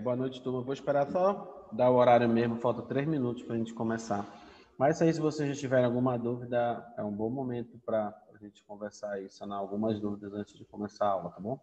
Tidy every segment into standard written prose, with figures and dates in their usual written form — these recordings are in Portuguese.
Boa noite, turma. Vou esperar só dar o horário mesmo, falta 3 minutos para a gente começar. Mas aí, se vocês já tiverem alguma dúvida, é um bom momento para a gente conversar e sanar algumas dúvidas antes de começar a aula, tá bom?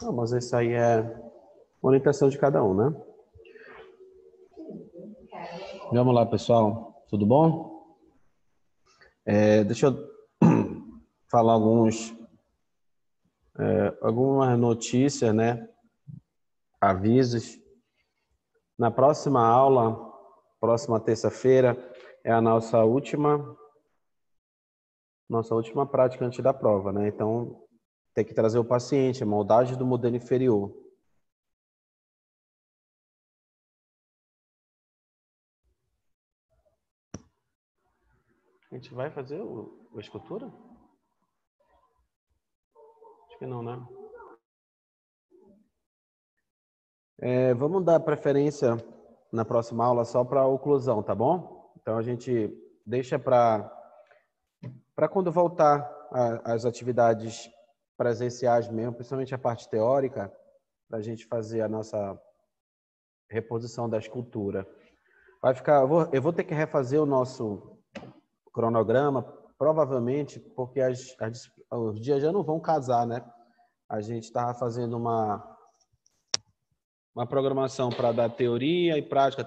Não, mas isso aí é orientação de cada um, né? Vamos lá, pessoal. Tudo bom? Deixa eu falar algumas notícias, né? Avisos. Na próxima aula, próxima terça-feira, é a nossa última prática antes da prova, né? Então, tem que trazer o paciente, a moldagem do modelo inferior. A gente vai fazer a escultura? Acho que não, né? Vamos dar preferência na próxima aula só para a oclusão, tá bom? Então, a gente deixa para quando voltar às atividades presenciais mesmo, principalmente a parte teórica, para a gente fazer a nossa reposição da escultura. Vai ficar, eu vou ter que refazer o nosso cronograma, provavelmente, porque os dias já não vão casar, né? A gente estava fazendo uma programação para dar teoria e prática,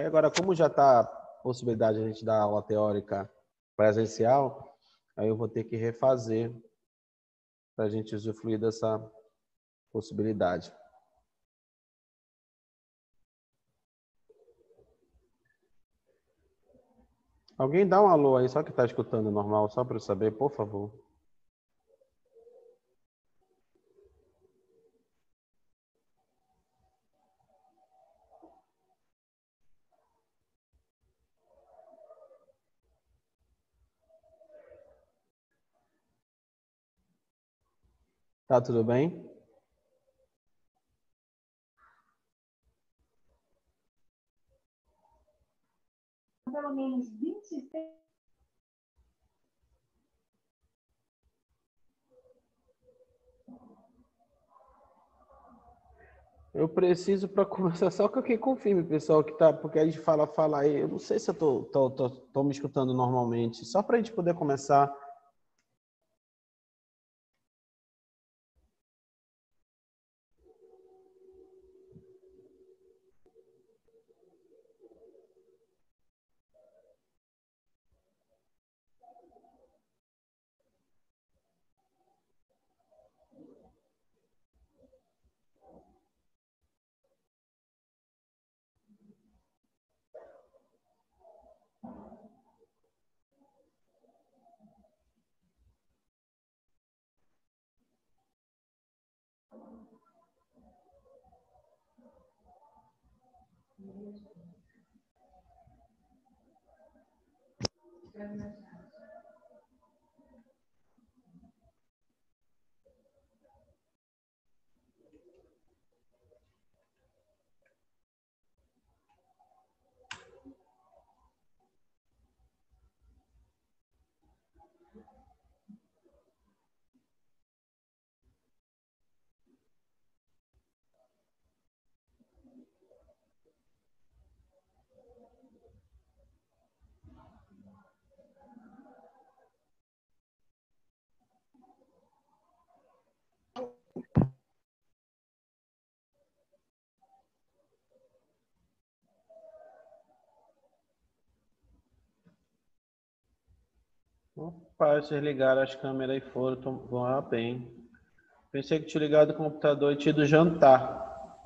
e agora, como já está a possibilidade de a gente dar aula teórica presencial, aí eu vou ter que refazer para a gente usufruir dessa possibilidade. Alguém dá um alô aí, só que está escutando normal, só para eu saber, por favor. Tá tudo bem? Pelo menos 26. Eu preciso para começar só que eu confirme, pessoal, que tá, porque a gente fala aí. Eu não sei se eu tô me escutando normalmente. Só para a gente poder começar. Opa, vocês ligaram as câmeras e vão bem. Pensei que tinha ligado o computador e tinha ido jantar.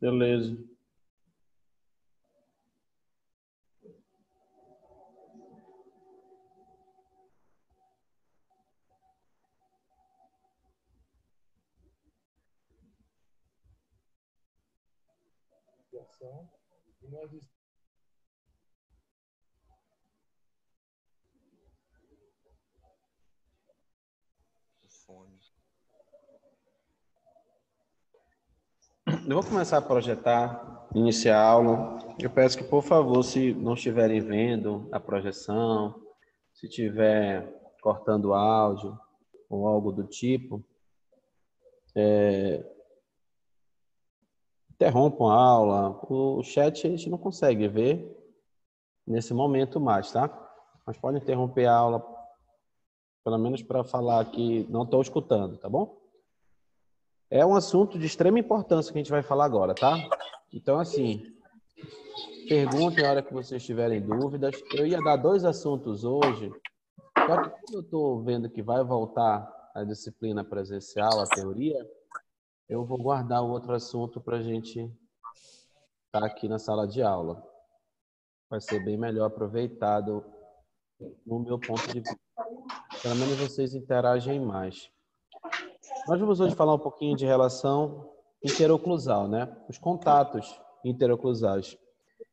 Beleza. Eu vou começar a projetar, iniciar a aula. Eu peço que, por favor, se não estiverem vendo a projeção, se estiver cortando áudio ou algo do tipo, interrompam a aula. O chat a gente não consegue ver nesse momento mais, tá? Mas pode interromper a aula, pelo menos para falar que não estou escutando, tá bom? É um assunto de extrema importância que a gente vai falar agora, tá? Então, assim, perguntem a hora que vocês tiverem dúvidas. Eu ia dar 2 assuntos hoje, só que como eu estou vendo que vai voltar a disciplina presencial, a teoria, eu vou guardar o outro assunto para a gente estar aqui na sala de aula. Vai ser bem melhor aproveitado no meu ponto de vista. Pelo menos vocês interagem mais. Nós vamos hoje falar um pouquinho de relação interoclusal, né? Os contatos interoclusais.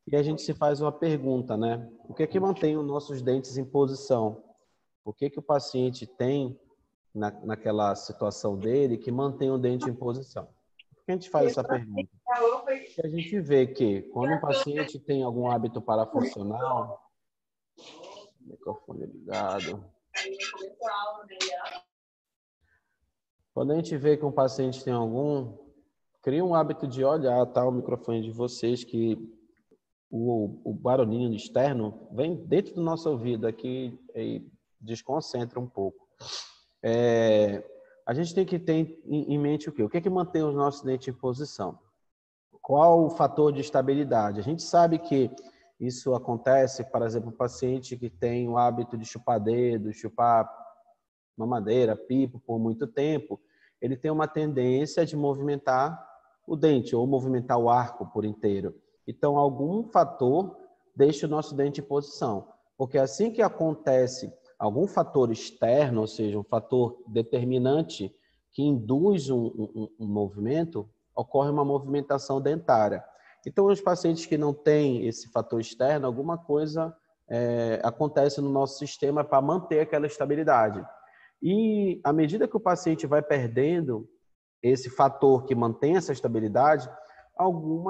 E a gente se faz uma pergunta, né? O que é que mantém os nossos dentes em posição? O que é que o paciente tem naquela situação dele que mantém o dente em posição? Por que a gente faz essa pergunta? Porque a gente vê que quando um paciente tem algum hábito parafuncional, microfone ligado. Quando a gente vê que um paciente tem cria um hábito de olhar, tá, o microfone de vocês, que o barulhinho externo vem dentro do nosso ouvido aqui e desconcentra um pouco. A gente tem que ter em mente o quê? O que é que mantém os nossos dentes em posição? Qual o fator de estabilidade? A gente sabe que isso acontece, por exemplo, um paciente que tem o hábito de chupar dedo, chupar mamadeira, pipo por muito tempo, ele tem uma tendência de movimentar o dente ou movimentar o arco por inteiro. Então, algum fator deixa o nosso dente em posição. Porque assim que acontece algum fator externo, ou seja, um fator determinante que induz um movimento, ocorre uma movimentação dentária. Então, os pacientes que não têm esse fator externo, alguma coisa acontece no nosso sistema para manter aquela estabilidade. E à medida que o paciente vai perdendo esse fator que mantém essa estabilidade, algum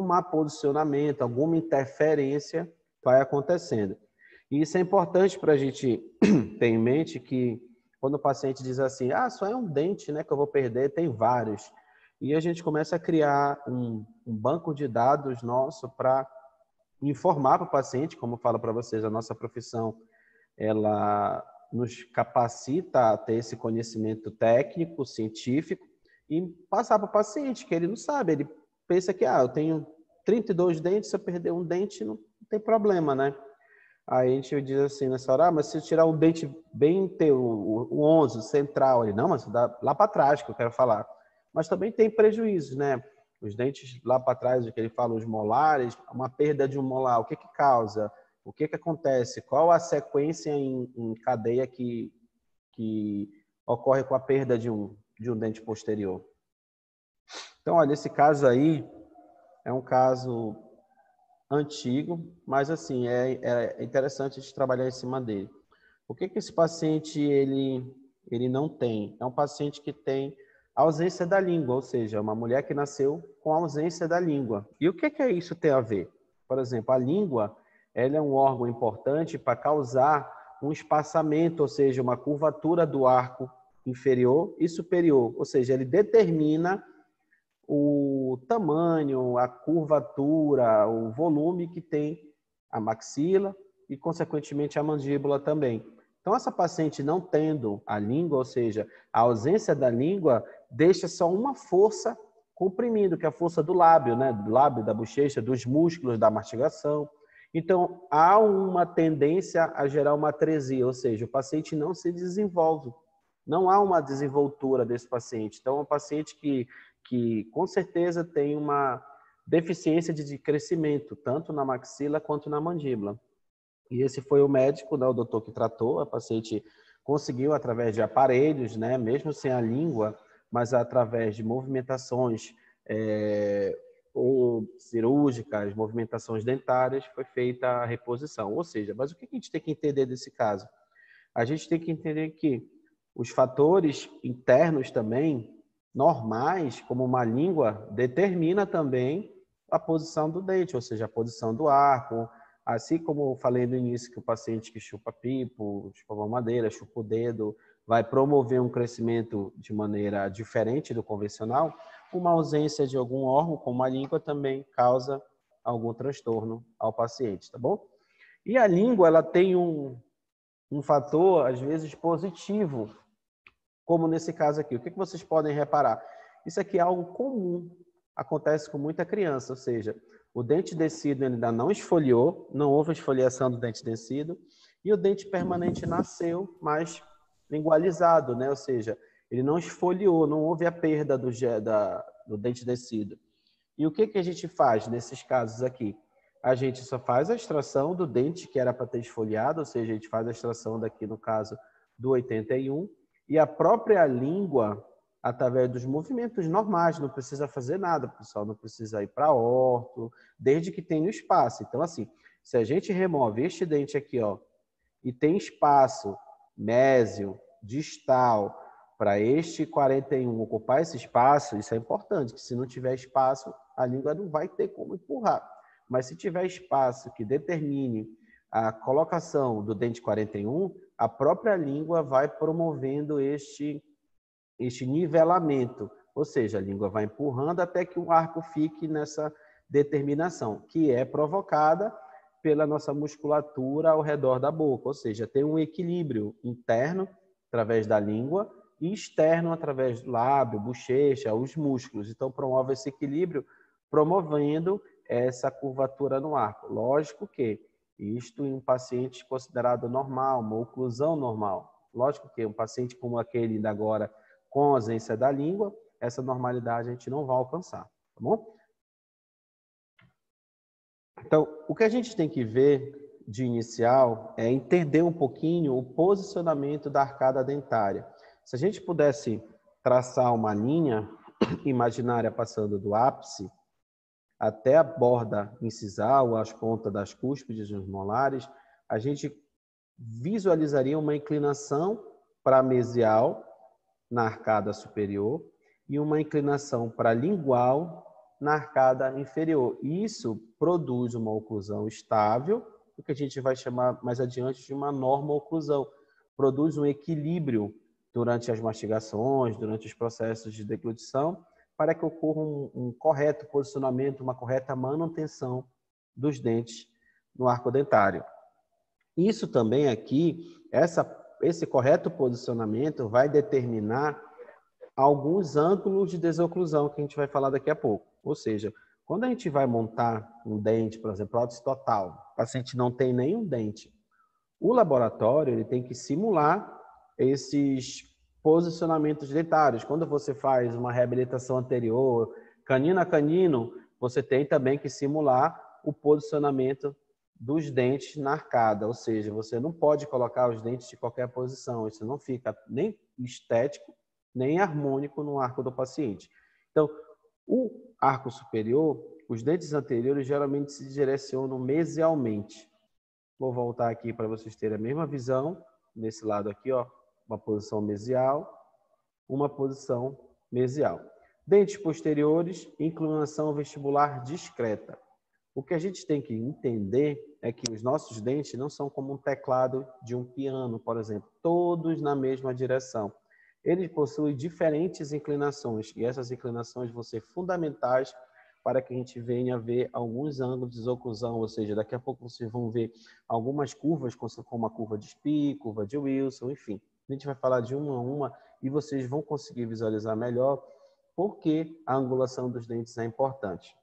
má posicionamento, alguma interferência vai acontecendo. E isso é importante para a gente ter em mente que quando o paciente diz assim, só é um dente, né, que eu vou perder, tem vários. E a gente começa a criar um banco de dados nosso para informar para o paciente, como eu falo para vocês, a nossa profissão, ela nos capacita a ter esse conhecimento técnico, científico, e passar para o paciente, que ele não sabe, ele pensa que, eu tenho 32 dentes, se eu perder um dente, não tem problema, né? Aí a gente diz assim nessa hora, mas se eu tirar um dente bem teu, o 11, o central, ele, não, mas dá lá para trás que eu quero falar. Mas também tem prejuízos, né? Os dentes lá para trás, o que ele fala, os molares, uma perda de um molar, o que causa? O que acontece? Qual a sequência em cadeia que ocorre com a perda de um dente posterior? Então, olha, esse caso aí é um caso antigo, mas assim, é interessante a gente trabalhar em cima dele. O que esse paciente ele não tem? É um paciente que tem ausência da língua, ou seja, uma mulher que nasceu com ausência da língua. E o que isso tem a ver? Por exemplo, a língua, ela é um órgão importante para causar um espaçamento, ou seja, uma curvatura do arco inferior e superior, ou seja, ele determina o tamanho, a curvatura, o volume que tem a maxila e, consequentemente, a mandíbula também. Então, essa paciente não tendo a língua, ou seja, a ausência da língua, deixa só uma força comprimindo, que é a força do lábio, né? Do lábio, da bochecha, dos músculos da mastigação. Então, há uma tendência a gerar uma atresia, ou seja, o paciente não se desenvolve. Não há uma desenvoltura desse paciente. Então, é um paciente que com certeza tem uma deficiência de crescimento, tanto na maxila quanto na mandíbula. E esse foi o médico, né, o doutor que tratou, a paciente conseguiu, através de aparelhos, né, mesmo sem a língua, mas através de movimentações ou cirúrgicas, movimentações dentárias, foi feita a reposição. Ou seja, mas o que a gente tem que entender desse caso? A gente tem que entender que os fatores internos também, normais, como uma língua, determina também a posição do dente, ou seja, a posição do arco. Assim como eu falei no início que o paciente que chupa pipo, chupa mamadeira, chupa o dedo, vai promover um crescimento de maneira diferente do convencional, uma ausência de algum órgão, como a língua, também causa algum transtorno ao paciente, tá bom? E a língua, ela tem um fator, às vezes, positivo, como nesse caso aqui. O que vocês podem reparar? Isso aqui é algo comum, acontece com muita criança, ou seja, o dente descido ainda não esfoliou, não houve esfoliação do dente descido, e o dente permanente nasceu, mas lingualizado, né? Ou seja, ele não esfoliou, não houve a perda do dente descido. E o que a gente faz nesses casos aqui? A gente só faz a extração do dente que era para ter esfoliado, ou seja, a gente faz a extração daqui, no caso, do 81, e a própria língua, através dos movimentos normais, não precisa fazer nada, pessoal, não precisa ir para orto, desde que tenha espaço. Então, assim, se a gente remove este dente aqui, ó, e tem espaço mésio, distal, para este 41 ocupar esse espaço, isso é importante, que se não tiver espaço, a língua não vai ter como empurrar. Mas se tiver espaço que determine a colocação do dente 41, a própria língua vai promovendo este nivelamento, ou seja, a língua vai empurrando até que o arco fique nessa determinação, que é provocada pela nossa musculatura ao redor da boca, ou seja, tem um equilíbrio interno através da língua e externo através do lábio, bochecha, os músculos. Então, promove esse equilíbrio, promovendo essa curvatura no arco. Lógico que isto em um paciente considerado normal, uma oclusão normal. Lógico que um paciente como aquele da agora, com ausência da língua, essa normalidade a gente não vai alcançar, tá bom? Então, o que a gente tem que ver de inicial é entender um pouquinho o posicionamento da arcada dentária. Se a gente pudesse traçar uma linha imaginária passando do ápice até a borda incisal, as pontas das cúspides dos molares, a gente visualizaria uma inclinação para mesial na arcada superior e uma inclinação para lingual na arcada inferior. Isso produz uma oclusão estável, o que a gente vai chamar mais adiante de uma norma oclusão. Produz um equilíbrio durante as mastigações, durante os processos de deglutição, para que ocorra um correto posicionamento, uma correta manutenção dos dentes no arco dentário. Isso também aqui, esse correto posicionamento vai determinar alguns ângulos de desoclusão que a gente vai falar daqui a pouco. Ou seja, quando a gente vai montar um dente, por exemplo, prótese total, o paciente não tem nenhum dente, o laboratório ele tem que simular esses posicionamentos dentários. Quando você faz uma reabilitação anterior, canino a canino, você tem também que simular o posicionamento dos dentes na arcada, ou seja, você não pode colocar os dentes de qualquer posição, isso não fica nem estético, nem harmônico no arco do paciente. Então, o arco superior, os dentes anteriores geralmente se direcionam mesialmente. Vou voltar aqui para vocês terem a mesma visão, nesse lado aqui, ó, uma posição mesial, uma posição mesial. Dentes posteriores, inclinação vestibular discreta. O que a gente tem que entender é que os nossos dentes não são como um teclado de um piano, por exemplo, todos na mesma direção. Eles possuem diferentes inclinações e essas inclinações vão ser fundamentais para que a gente venha ver alguns ângulos de desoclusão, ou seja, daqui a pouco vocês vão ver algumas curvas, como a curva de Spee, curva de Wilson, enfim. A gente vai falar de uma a uma e vocês vão conseguir visualizar melhor porque a angulação dos dentes é importante.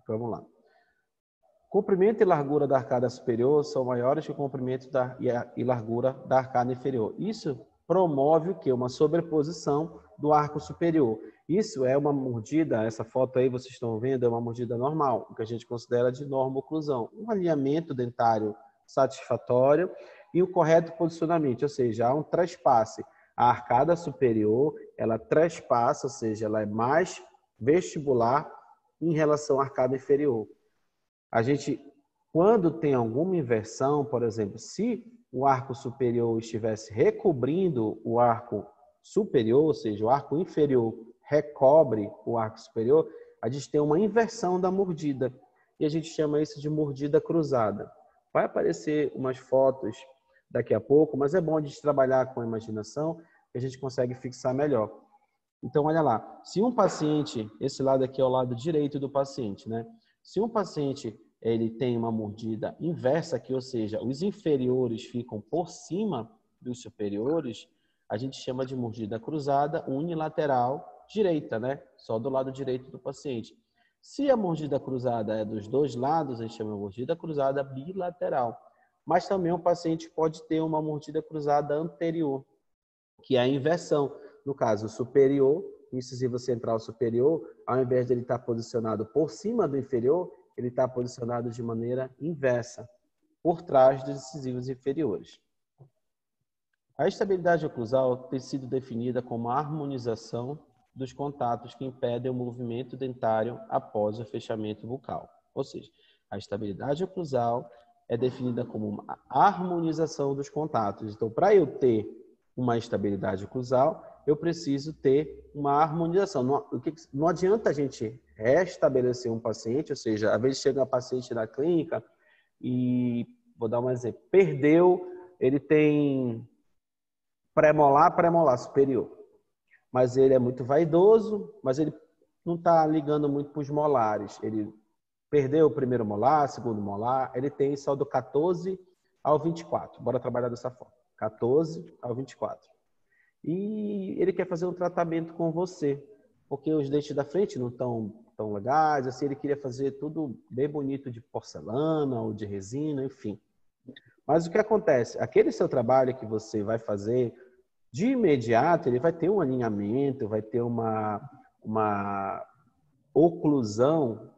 Vamos lá. Comprimento e largura da arcada superior são maiores que o comprimento e largura da arcada inferior. Isso promove o quê? Uma sobreposição do arco superior. Isso é uma mordida, essa foto aí vocês estão vendo, é uma mordida normal, o que a gente considera de normo-oclusão. Um alinhamento dentário satisfatório e o correto posicionamento, ou seja, há um trespasse. A arcada superior, ela trespassa, ou seja, ela é mais vestibular em relação à arcada inferior. A gente, quando tem alguma inversão, por exemplo, se o arco superior estivesse recobrindo o arco superior, ou seja, o arco inferior recobre o arco superior, a gente tem uma inversão da mordida. E a gente chama isso de mordida cruzada. Vai aparecer umas fotos daqui a pouco, mas é bom a gente trabalhar com a imaginação, que a gente consegue fixar melhor. Então, olha lá, se um paciente, esse lado aqui é o lado direito do paciente, né? Se um paciente ele tem uma mordida inversa aqui, ou seja, os inferiores ficam por cima dos superiores, a gente chama de mordida cruzada unilateral direita, né? Só do lado direito do paciente. Se a mordida cruzada é dos dois lados, a gente chama de mordida cruzada bilateral. Mas também o paciente pode ter uma mordida cruzada anterior, que é a inversão. No caso, superior, incisivo central superior, ao invés de ele estar posicionado por cima do inferior, ele está posicionado de maneira inversa, por trás dos incisivos inferiores. A estabilidade oclusal tem sido definida como a harmonização dos contatos que impedem o movimento dentário após o fechamento bucal. Ou seja, a estabilidade oclusal é definida como uma harmonização dos contatos. Então, para eu ter uma estabilidade oclusal, eu preciso ter uma harmonização. Não adianta a gente restabelecer um paciente, ou seja, às vezes chega um paciente na clínica e, vou dar um exemplo, perdeu, ele tem premolar superior, mas ele é muito vaidoso, mas ele não está ligando muito para os molares. Ele perdeu o primeiro molar, segundo molar, ele tem só do 14 ao 24. Bora trabalhar dessa forma. 14 ao 24. E ele quer fazer um tratamento com você, porque os dentes da frente não estão tão legais, assim, ele queria fazer tudo bem bonito de porcelana ou de resina, enfim. Mas o que acontece? Aquele seu trabalho que você vai fazer, de imediato, ele vai ter um alinhamento, vai ter uma oclusão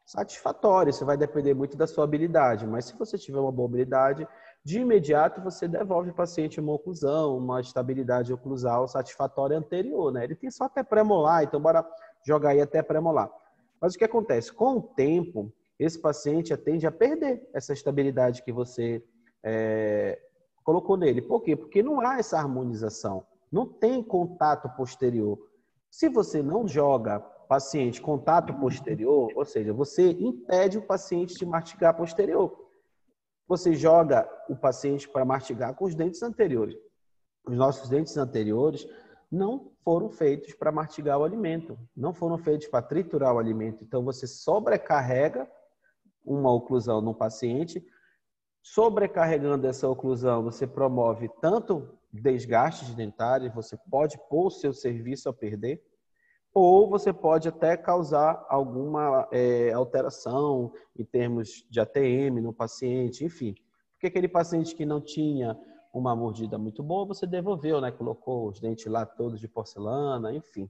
satisfatória. Isso vai depender muito da sua habilidade, mas se você tiver uma boa habilidade, de imediato você devolve o paciente uma oclusão, uma estabilidade oclusal satisfatória anterior, né? Ele tem só até pré-molar, então bora jogar aí até pré-molar. Mas o que acontece? Com o tempo, esse paciente tende a perder essa estabilidade que você colocou nele. Por quê? Porque não há essa harmonização, não tem contato posterior. Se você não joga paciente contato posterior, ou seja, você impede o paciente de mastigar posterior. Você joga o paciente para mastigar com os dentes anteriores. os nossos dentes anteriores não foram feitos para mastigar o alimento, não foram feitos para triturar o alimento. Então, você sobrecarrega uma oclusão no paciente. Sobrecarregando essa oclusão, você promove tanto desgastes dentários, você pode pôr o seu serviço a perder, ou você pode até causar alguma alteração em termos de ATM no paciente, enfim. Porque aquele paciente que não tinha uma mordida muito boa, você devolveu, né? Colocou os dentes lá todos de porcelana, enfim.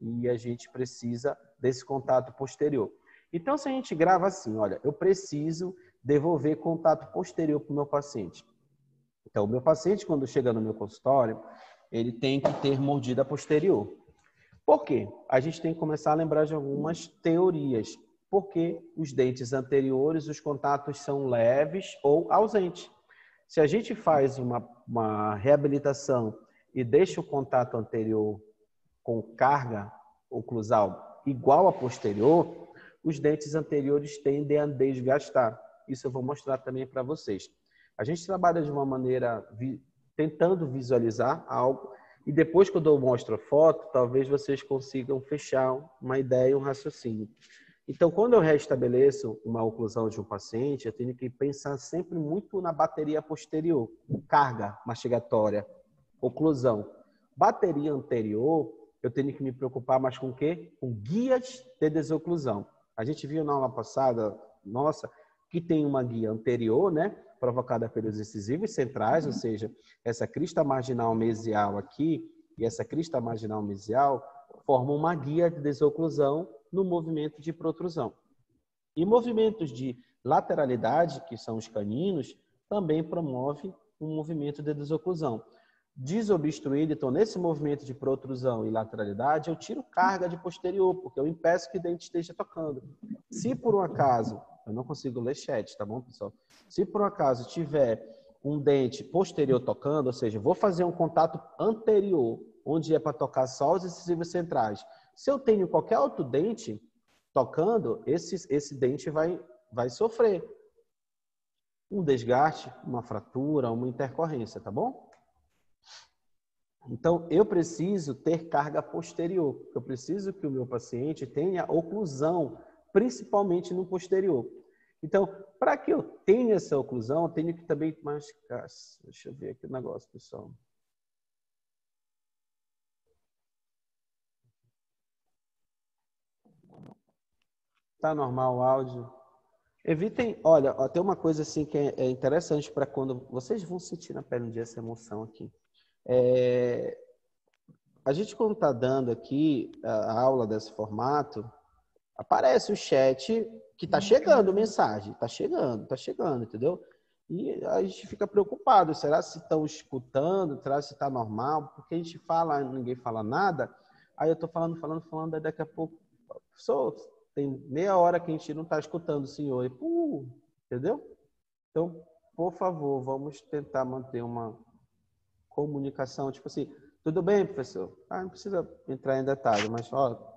E a gente precisa desse contato posterior. Então, se a gente grava assim, olha, eu preciso devolver contato posterior para o meu paciente. Então, o meu paciente, quando chega no meu consultório, ele tem que ter mordida posterior. Por quê? A gente tem que começar a lembrar de algumas teorias. Porque os dentes anteriores, os contatos são leves ou ausentes. Se a gente faz uma reabilitação e deixa o contato anterior com carga oclusal igual a posterior, os dentes anteriores tendem a desgastar. Isso eu vou mostrar também para vocês. A gente trabalha de uma maneira tentando visualizar algo e depois que eu mostro a foto, talvez vocês consigam fechar uma ideia, um raciocínio. Então, quando eu restabeleço uma oclusão de um paciente, eu tenho que pensar sempre muito na bateria posterior, carga mastigatória, oclusão. Bateria anterior, eu tenho que me preocupar mais com o quê? Com guias de desoclusão. A gente viu na aula passada, nossa, que tem uma guia anterior, né? Provocada pelos incisivos centrais, ou seja, essa crista marginal mesial aqui e essa crista marginal mesial formam uma guia de desoclusão no movimento de protrusão. E movimentos de lateralidade, que são os caninos, também promove um movimento de desoclusão. Desobstruído, então, nesse movimento de protrusão e lateralidade, eu tiro carga de posterior, porque eu impeço que o dente esteja tocando. Se por um acaso, eu não consigo ler chat, tá bom, pessoal? Se por um acaso tiver um dente posterior tocando, ou seja, vou fazer um contato anterior, onde é para tocar só os incisivos centrais. Se eu tenho qualquer outro dente tocando, esse dente vai sofrer um desgaste, uma fratura, uma intercorrência, tá bom? Então, eu preciso ter carga posterior. Eu preciso que o meu paciente tenha oclusão, principalmente no posterior. Então, para que eu tenha essa oclusão, eu tenho que também mastigar. Deixa eu ver aqui o negócio, pessoal. Tá normal o áudio? Evitem, olha, tem uma coisa assim que é interessante para quando vocês vão sentir na pele um dia essa emoção aqui. A gente, quando está dando aqui a aula desse formato, aparece o chat que está chegando mensagem, está chegando, entendeu? E a gente fica preocupado, será se estão escutando, será se está normal? Porque a gente fala, ninguém fala nada, aí eu estou falando, aí daqui a pouco, pessoal, tem meia hora que a gente não está escutando o senhor, e, entendeu? Então, por favor, vamos tentar manter uma comunicação, tipo assim, tudo bem, professor? Não precisa entrar em detalhe, mas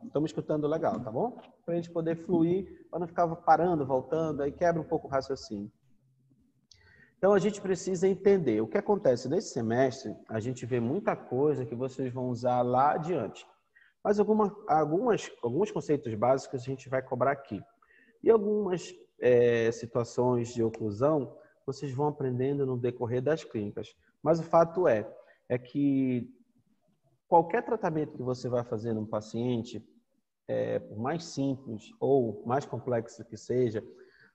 estamos escutando legal, tá bom? Para a gente poder fluir, para não ficar parando, voltando, aí quebra um pouco o raciocínio. Então, a gente precisa entender o que acontece nesse semestre. A gente vê muita coisa que vocês vão usar lá adiante. Mas alguns conceitos básicos a gente vai cobrar aqui. E algumas situações de oclusão, vocês vão aprendendo no decorrer das clínicas. Mas o fato é que qualquer tratamento que você vai fazer num paciente, por mais simples ou mais complexo que seja,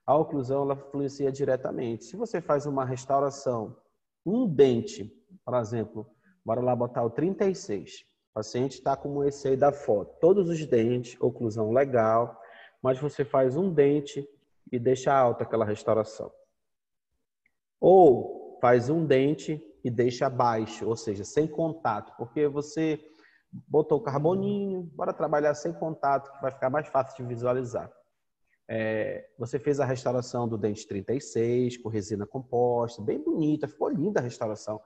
a oclusão ela influencia diretamente. Se você faz uma restauração, um dente, por exemplo, bora lá botar o 36. O paciente está como esse aí da foto. Todos os dentes, oclusão legal, mas você faz um dente e deixa alta aquela restauração. Ou faz um dente e deixa baixo, ou seja, sem contato, porque você botou o carboninho, bora trabalhar sem contato, que vai ficar mais fácil de visualizar. Você fez a restauração do dente 36, com resina composta, bem bonita, ficou linda a restauração.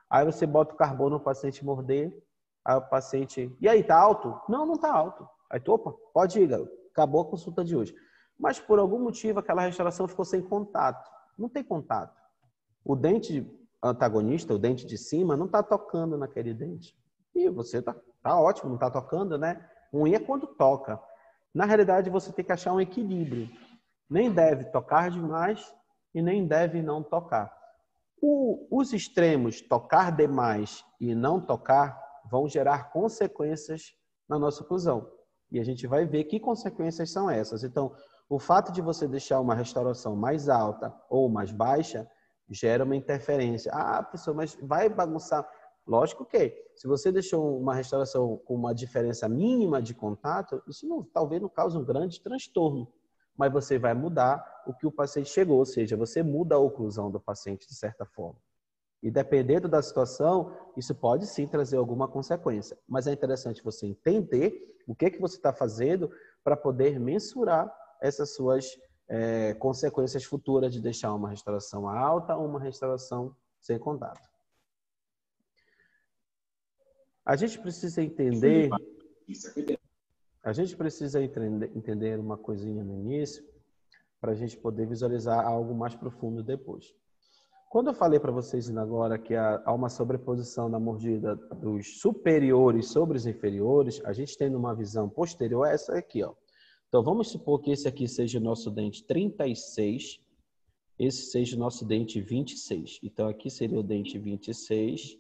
Aí você bota o carbono no paciente morder, aí o paciente, e aí, tá alto? Não, não tá alto. Aí, opa, pode ir, garoto. Acabou a consulta de hoje. Mas por algum motivo aquela restauração ficou sem contato. Não tem contato. O dente antagonista, o dente de cima, não está tocando naquele dente. E você tá ótimo, não está tocando, né? Ruim é quando toca. Na realidade, você tem que achar um equilíbrio. Nem deve tocar demais e nem deve não tocar. Os extremos, tocar demais e não tocar, vão gerar consequências na nossa oclusão. E a gente vai ver que consequências são essas. Então, o fato de você deixar uma restauração mais alta ou mais baixa gera uma interferência. Ah, professor, mas vai bagunçar. Lógico que, se você deixou uma restauração com uma diferença mínima de contato, isso talvez não cause um grande transtorno, mas você vai mudar o que o paciente chegou, ou seja, você muda a oclusão do paciente de certa forma. E dependendo da situação, isso pode sim trazer alguma consequência. Mas é interessante você entender o que você está fazendo para poder mensurar essas suas consequências futuras de deixar uma restauração alta ou uma restauração sem contato. A gente precisa entender uma coisinha no início para a gente poder visualizar algo mais profundo depois. Quando eu falei para vocês agora que há uma sobreposição na mordida dos superiores sobre os inferiores, a gente tem uma visão posterior essa aqui, ó. Então, vamos supor que esse aqui seja o nosso dente 36, esse seja o nosso dente 26. Então, aqui seria o dente 26,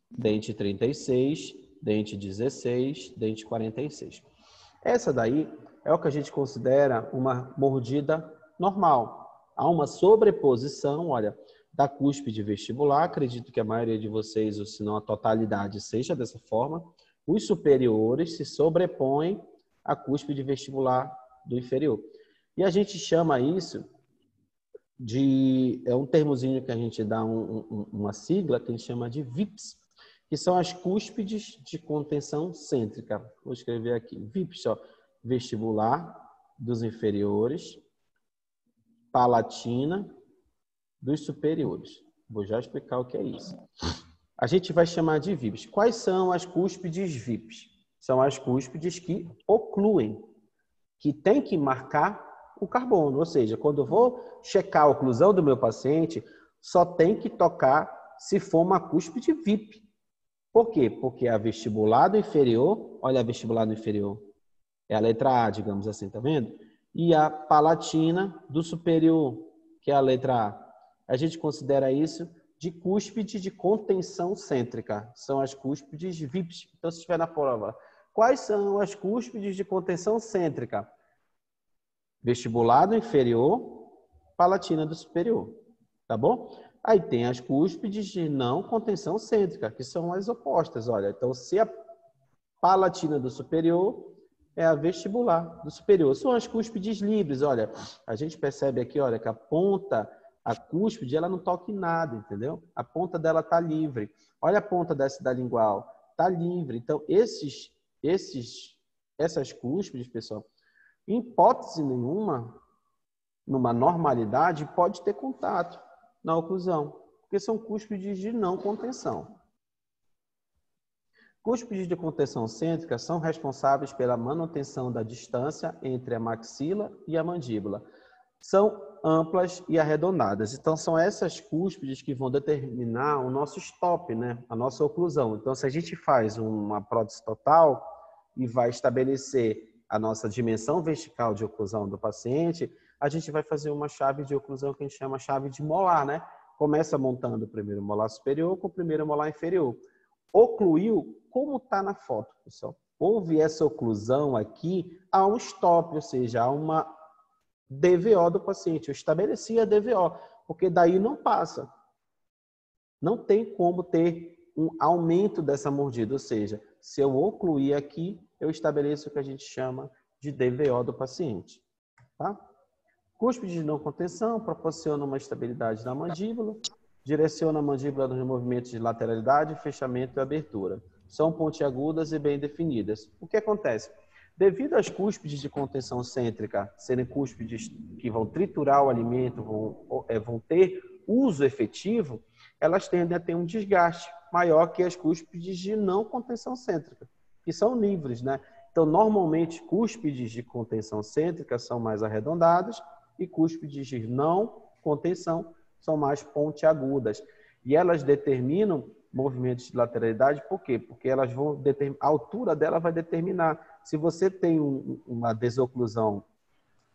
dente 36, dente 16, dente 46. Essa daí é o que a gente considera uma mordida normal. Há uma sobreposição, olha, da cúspide vestibular. Acredito que a maioria de vocês, ou se não a totalidade, seja dessa forma. Os superiores se sobrepõem à cúspide vestibular do inferior. E a gente chama isso de... É um termozinho que a gente dá uma sigla que a gente chama de VIPs, que são as cúspides de contenção cêntrica. Vou escrever aqui. VIPs, ó, vestibular dos inferiores, palatina dos superiores. Vou já explicar o que é isso. A gente vai chamar de VIPs. Quais são as cúspides VIPs? São as cúspides que ocluem, que tem que marcar o carbono. Ou seja, quando eu vou checar a oclusão do meu paciente, só tem que tocar se for uma cúspide VIP. Por quê? Porque a vestibular do inferior, olha a vestibular do inferior, é a letra A, digamos assim, tá vendo? E a palatina do superior, que é a letra A. A gente considera isso de cúspide de contenção cêntrica. São as cúspides VIPs. Então, se estiver na prova, quais são as cúspides de contenção cêntrica? Vestibular do inferior, palatina do superior. Tá bom? Aí tem as cúspides de não contenção cêntrica, que são as opostas. Olha, então, se a palatina do superior é a vestibular do superior. São as cúspides livres. Olha, a gente percebe aqui, olha, que a ponta, a cúspide, ela não toca em nada, entendeu? A ponta dela está livre. Olha a ponta dessa da lingual, está livre. Então, essas cúspides, pessoal, em hipótese nenhuma, numa normalidade, pode ter contato na oclusão, porque são cúspides de não contenção. Cúspides de contenção cêntrica são responsáveis pela manutenção da distância entre a maxila e a mandíbula. São amplas e arredondadas. Então, são essas cúspides que vão determinar o nosso stop, né? A nossa oclusão. Então, se a gente faz uma prótese total e vai estabelecer a nossa dimensão vertical de oclusão do paciente, a gente vai fazer uma chave de oclusão que a gente chama chave de molar, né? Começa montando o primeiro molar superior com o primeiro molar inferior. Ocluiu, como está na foto, pessoal. Houve essa oclusão aqui, há um stop, ou seja, há uma DVO do paciente. Eu estabeleci a DVO, porque daí não passa. Não tem como ter um aumento dessa mordida, ou seja, se eu ocluir aqui, eu estabeleço o que a gente chama de DVO do paciente. Tá? Cúspide de não contenção proporciona uma estabilidade na mandíbula, direciona a mandíbula nos movimentos de lateralidade, fechamento e abertura. São pontiagudas e bem definidas. O que acontece? Devido às cúspides de contenção cêntrica serem cúspides que vão triturar o alimento, vão ter uso efetivo, elas tendem a ter um desgaste maior que as cúspides de não contenção cêntrica, que são livres, né? Então, normalmente, cúspides de contenção cêntrica são mais arredondadas e cúspides de não contenção são mais pontiagudas. E elas determinam movimentos de lateralidade, por quê? Porque elas vão determinar, a altura dela vai determinar. Se você tem uma desoclusão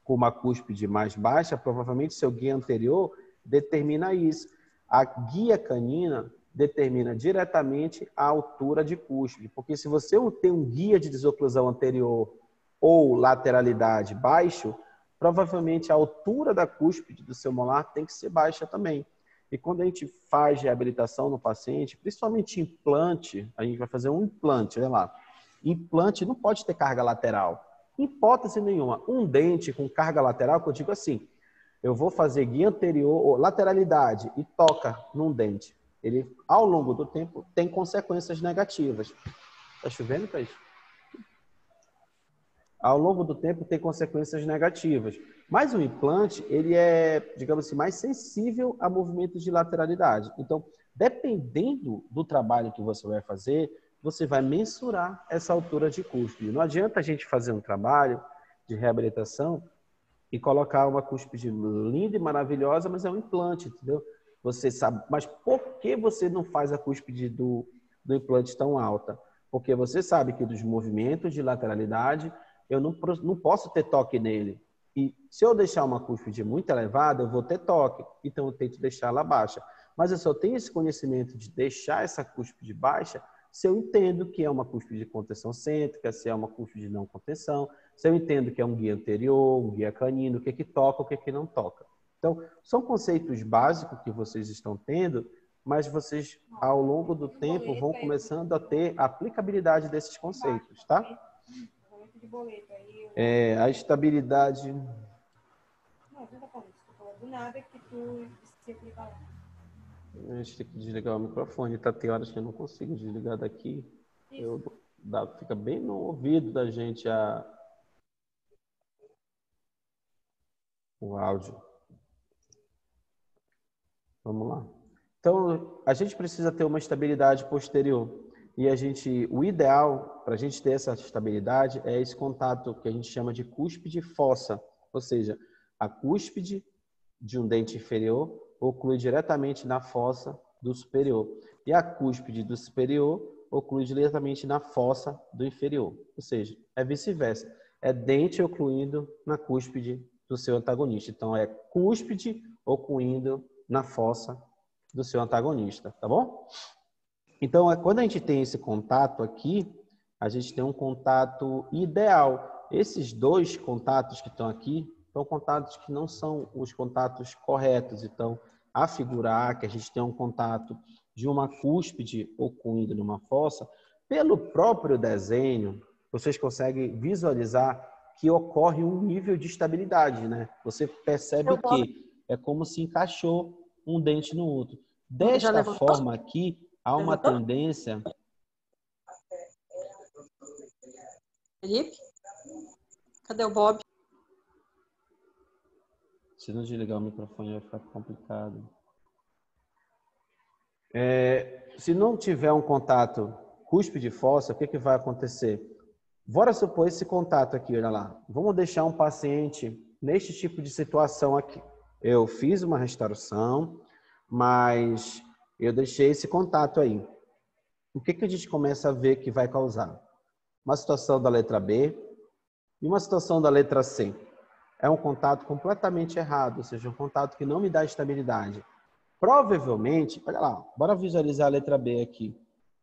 com uma cúspide mais baixa, provavelmente seu guia anterior determina isso. A guia canina determina diretamente a altura de cúspide, porque se você tem um guia de desoclusão anterior ou lateralidade baixo, provavelmente a altura da cúspide do seu molar tem que ser baixa também. E quando a gente faz reabilitação no paciente, principalmente implante, a gente vai fazer um implante, olha lá. Implante não pode ter carga lateral. Em hipótese nenhuma. Um dente com carga lateral, que eu digo assim, eu vou fazer guia anterior ou lateralidade e toca num dente. Ele, ao longo do tempo, tem consequências negativas. Tá chovendo, Thaís? Ao longo do tempo tem consequências negativas. Mas o implante, ele é, digamos assim, mais sensível a movimentos de lateralidade. Então, dependendo do trabalho que você vai fazer, você vai mensurar essa altura de cúspide. Não adianta a gente fazer um trabalho de reabilitação e colocar uma cúspide linda e maravilhosa, mas é um implante, entendeu? Você sabe, mas por que você não faz a cúspide do implante tão alta? Porque você sabe que dos movimentos de lateralidade, eu não posso ter toque nele. E se eu deixar uma cúspide muito elevada, eu vou ter toque. Então, eu tento deixá-la baixa. Mas eu só tenho esse conhecimento de deixar essa cúspide baixa se eu entendo que é uma cúspide de contenção cêntrica, se é uma cúspide de não contenção, se eu entendo que é um guia anterior, um guia canino, o que toca, o que não toca. Então, são conceitos básicos que vocês estão tendo, mas vocês, ao longo do tempo, vão começando a ter a aplicabilidade desses conceitos, tá? A estabilidade... Não, você tá falando isso. Tô falando do nada que tu se aplica lá. A gente tem que desligar o microfone, tá? Tem horas que eu não consigo desligar daqui. Fica bem no ouvido da gente o áudio. Vamos lá. Então, a gente precisa ter uma estabilidade posterior. E o ideal para a gente ter essa estabilidade é esse contato que a gente chama de cúspide fossa. Ou seja, a cúspide de um dente inferior oclui diretamente na fossa do superior. E a cúspide do superior oclui diretamente na fossa do inferior. Ou seja, é vice-versa. É dente ocluindo na cúspide do seu antagonista. Então, é cúspide ocluindo na fossa do seu antagonista, tá bom? Então, quando a gente tem esse contato aqui, a gente tem um contato ideal. Esses dois contatos que estão aqui são contatos que não são os contatos corretos. Então, afigurar que a gente tem um contato de uma cúspide ocluindo numa fossa, pelo próprio desenho, vocês conseguem visualizar que ocorre um nível de estabilidade, né? Você percebe que é como se encaixou um dente no outro. Desta forma aqui, há uma tendência... Felipe? Cadê o Bob? Se não desligar o microfone vai ficar complicado. Se não tiver um contato cúspide fossa, o que vai acontecer? Bora supor esse contato aqui, olha lá. Vamos deixar um paciente neste tipo de situação aqui. Eu fiz uma restauração, mas eu deixei esse contato aí. O que a gente começa a ver que vai causar? Uma situação da letra B e uma situação da letra C. É um contato completamente errado, ou seja, um contato que não me dá estabilidade. Provavelmente, olha lá, bora visualizar a letra B aqui.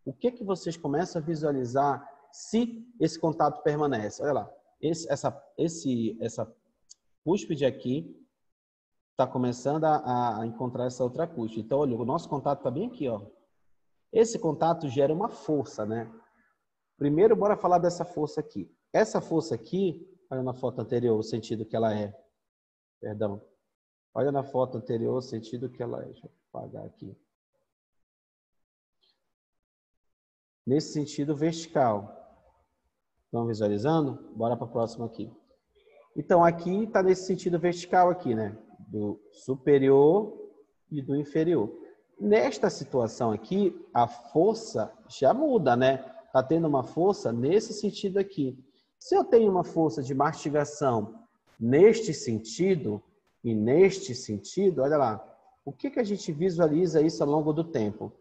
O que vocês começam a visualizar se esse contato permanece? Olha lá, essa cúspide aqui está começando a encontrar essa outra cúspide. Então, olha, o nosso contato está bem aqui, ó. Esse contato gera uma força, né? Primeiro, bora falar dessa força aqui. Essa força aqui, olha na foto anterior, o sentido que ela é. Perdão. Olha na foto anterior, o sentido que ela é. Deixa eu apagar aqui. Nesse sentido vertical. Estão visualizando? Bora para a próxima aqui. Então, aqui está nesse sentido vertical aqui, né? Do superior e do inferior. Nesta situação aqui, a força já muda, né? Está tendo uma força nesse sentido aqui. Se eu tenho uma força de mastigação neste sentido, E neste sentido, olha lá, o que a gente visualiza isso ao longo do tempo?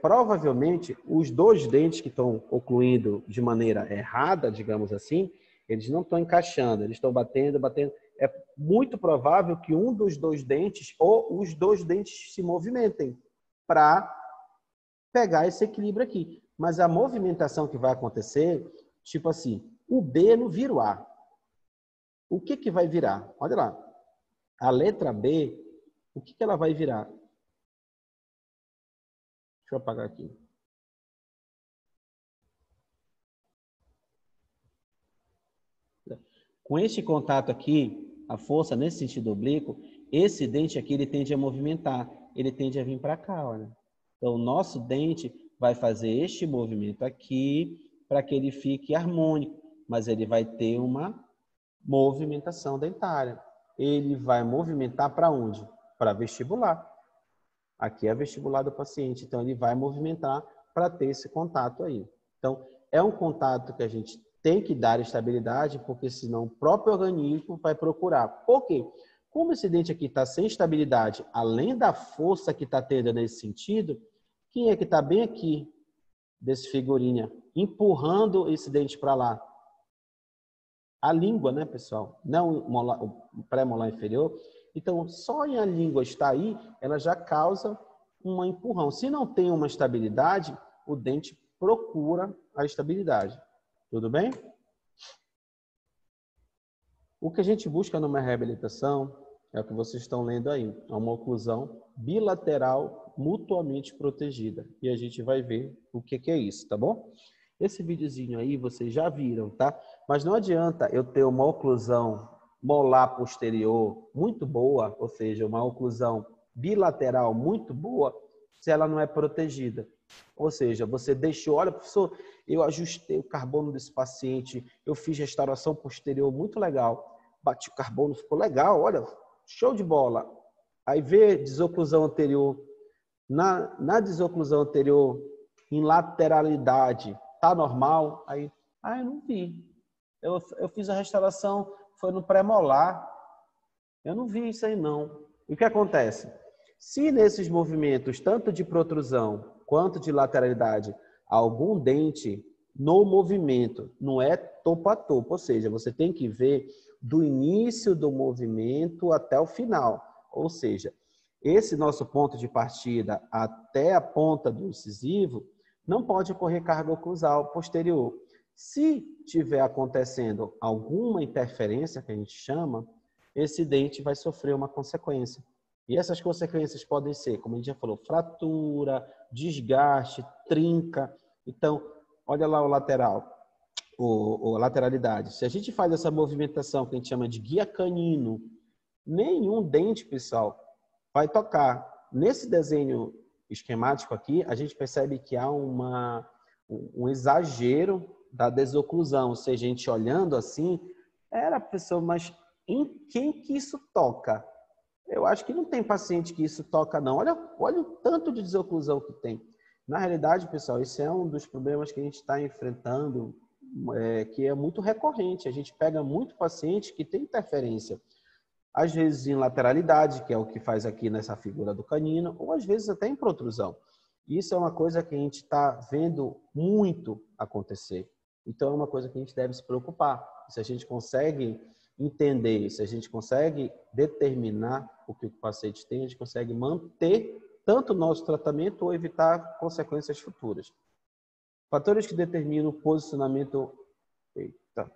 Provavelmente, os dois dentes que estão ocluindo de maneira errada, digamos assim, eles não estão encaixando, eles estão batendo. É muito provável que um dos dois dentes ou os dois dentes se movimentem para pegar esse equilíbrio aqui. Mas a movimentação que vai acontecer, tipo assim, o B não vira o A. O que vai virar? Olha lá. A letra B, o que ela vai virar? Deixa eu apagar aqui. Com este contato aqui, a força nesse sentido oblíquo, esse dente aqui ele tende a movimentar, ele tende a vir para cá, olha. Então, o nosso dente vai fazer este movimento aqui para que ele fique harmônico, mas ele vai ter uma movimentação dentária. Ele vai movimentar para onde? Para vestibular. Aqui é a vestibular do paciente, então ele vai movimentar para ter esse contato aí. Então, é um contato que a gente tem que dar estabilidade, porque senão o próprio organismo vai procurar. Por quê? Como esse dente aqui está sem estabilidade, além da força que está tendo nesse sentido, quem é que está bem aqui desse figurinha, empurrando esse dente para lá? A língua, né, pessoal? Não o pré-molar inferior. Então, só em a língua estar aí, ela já causa um empurrão. Se não tem uma estabilidade, o dente procura a estabilidade. Tudo bem? O que a gente busca numa reabilitação é o que vocês estão lendo aí. É uma oclusão bilateral mutuamente protegida. E a gente vai ver o que é isso, tá bom? Esse videozinho aí vocês já viram, tá? Mas não adianta eu ter uma oclusão molar posterior muito boa, ou seja, uma oclusão bilateral muito boa, se ela não é protegida. Ou seja, você deixou, olha, professor, eu ajustei o carbono desse paciente, eu fiz restauração posterior muito legal, bati o carbono, ficou legal, olha, show de bola. Aí vê desoclusão anterior. Na desoclusão anterior, em lateralidade, tá normal? Aí, eu não vi. Eu fiz a restauração, foi no pré-molar. Eu não vi isso aí, não. E o que acontece? Se nesses movimentos, tanto de protrusão quanto de lateralidade, algum dente no movimento não é topo a topo, ou seja, você tem que ver do início do movimento até o final. Ou seja, esse nosso ponto de partida até a ponta do incisivo não pode ocorrer carga oclusal posterior. Se tiver acontecendo alguma interferência, que a gente chama, esse dente vai sofrer uma consequência. E essas consequências podem ser, como a gente já falou, fratura, desgaste, trinca. Então, olha lá o lateral, a lateralidade. Se a gente faz essa movimentação que a gente chama de guia canino, nenhum dente, pessoal, vai tocar. Nesse desenho esquemático aqui, a gente percebe que há um exagero da desoclusão. Ou seja, a gente olhando assim, era a pessoa, mas em quem que isso toca? Eu acho que não tem paciente que isso toca, não. Olha o tanto de desoclusão que tem. Na realidade, pessoal, esse é um dos problemas que a gente está enfrentando, que é muito recorrente. A gente pega muito paciente que tem interferência. Às vezes em lateralidade, que é o que faz aqui nessa figura do canino, ou às vezes até em protrusão. Isso é uma coisa que a gente está vendo muito acontecer. Então é uma coisa que a gente deve se preocupar. Se a gente consegue entender, se a gente consegue determinar o que o paciente tem, a gente consegue manter tanto o nosso tratamento ou evitar consequências futuras. Fatores que determinam o posicionamento... Eita. Vou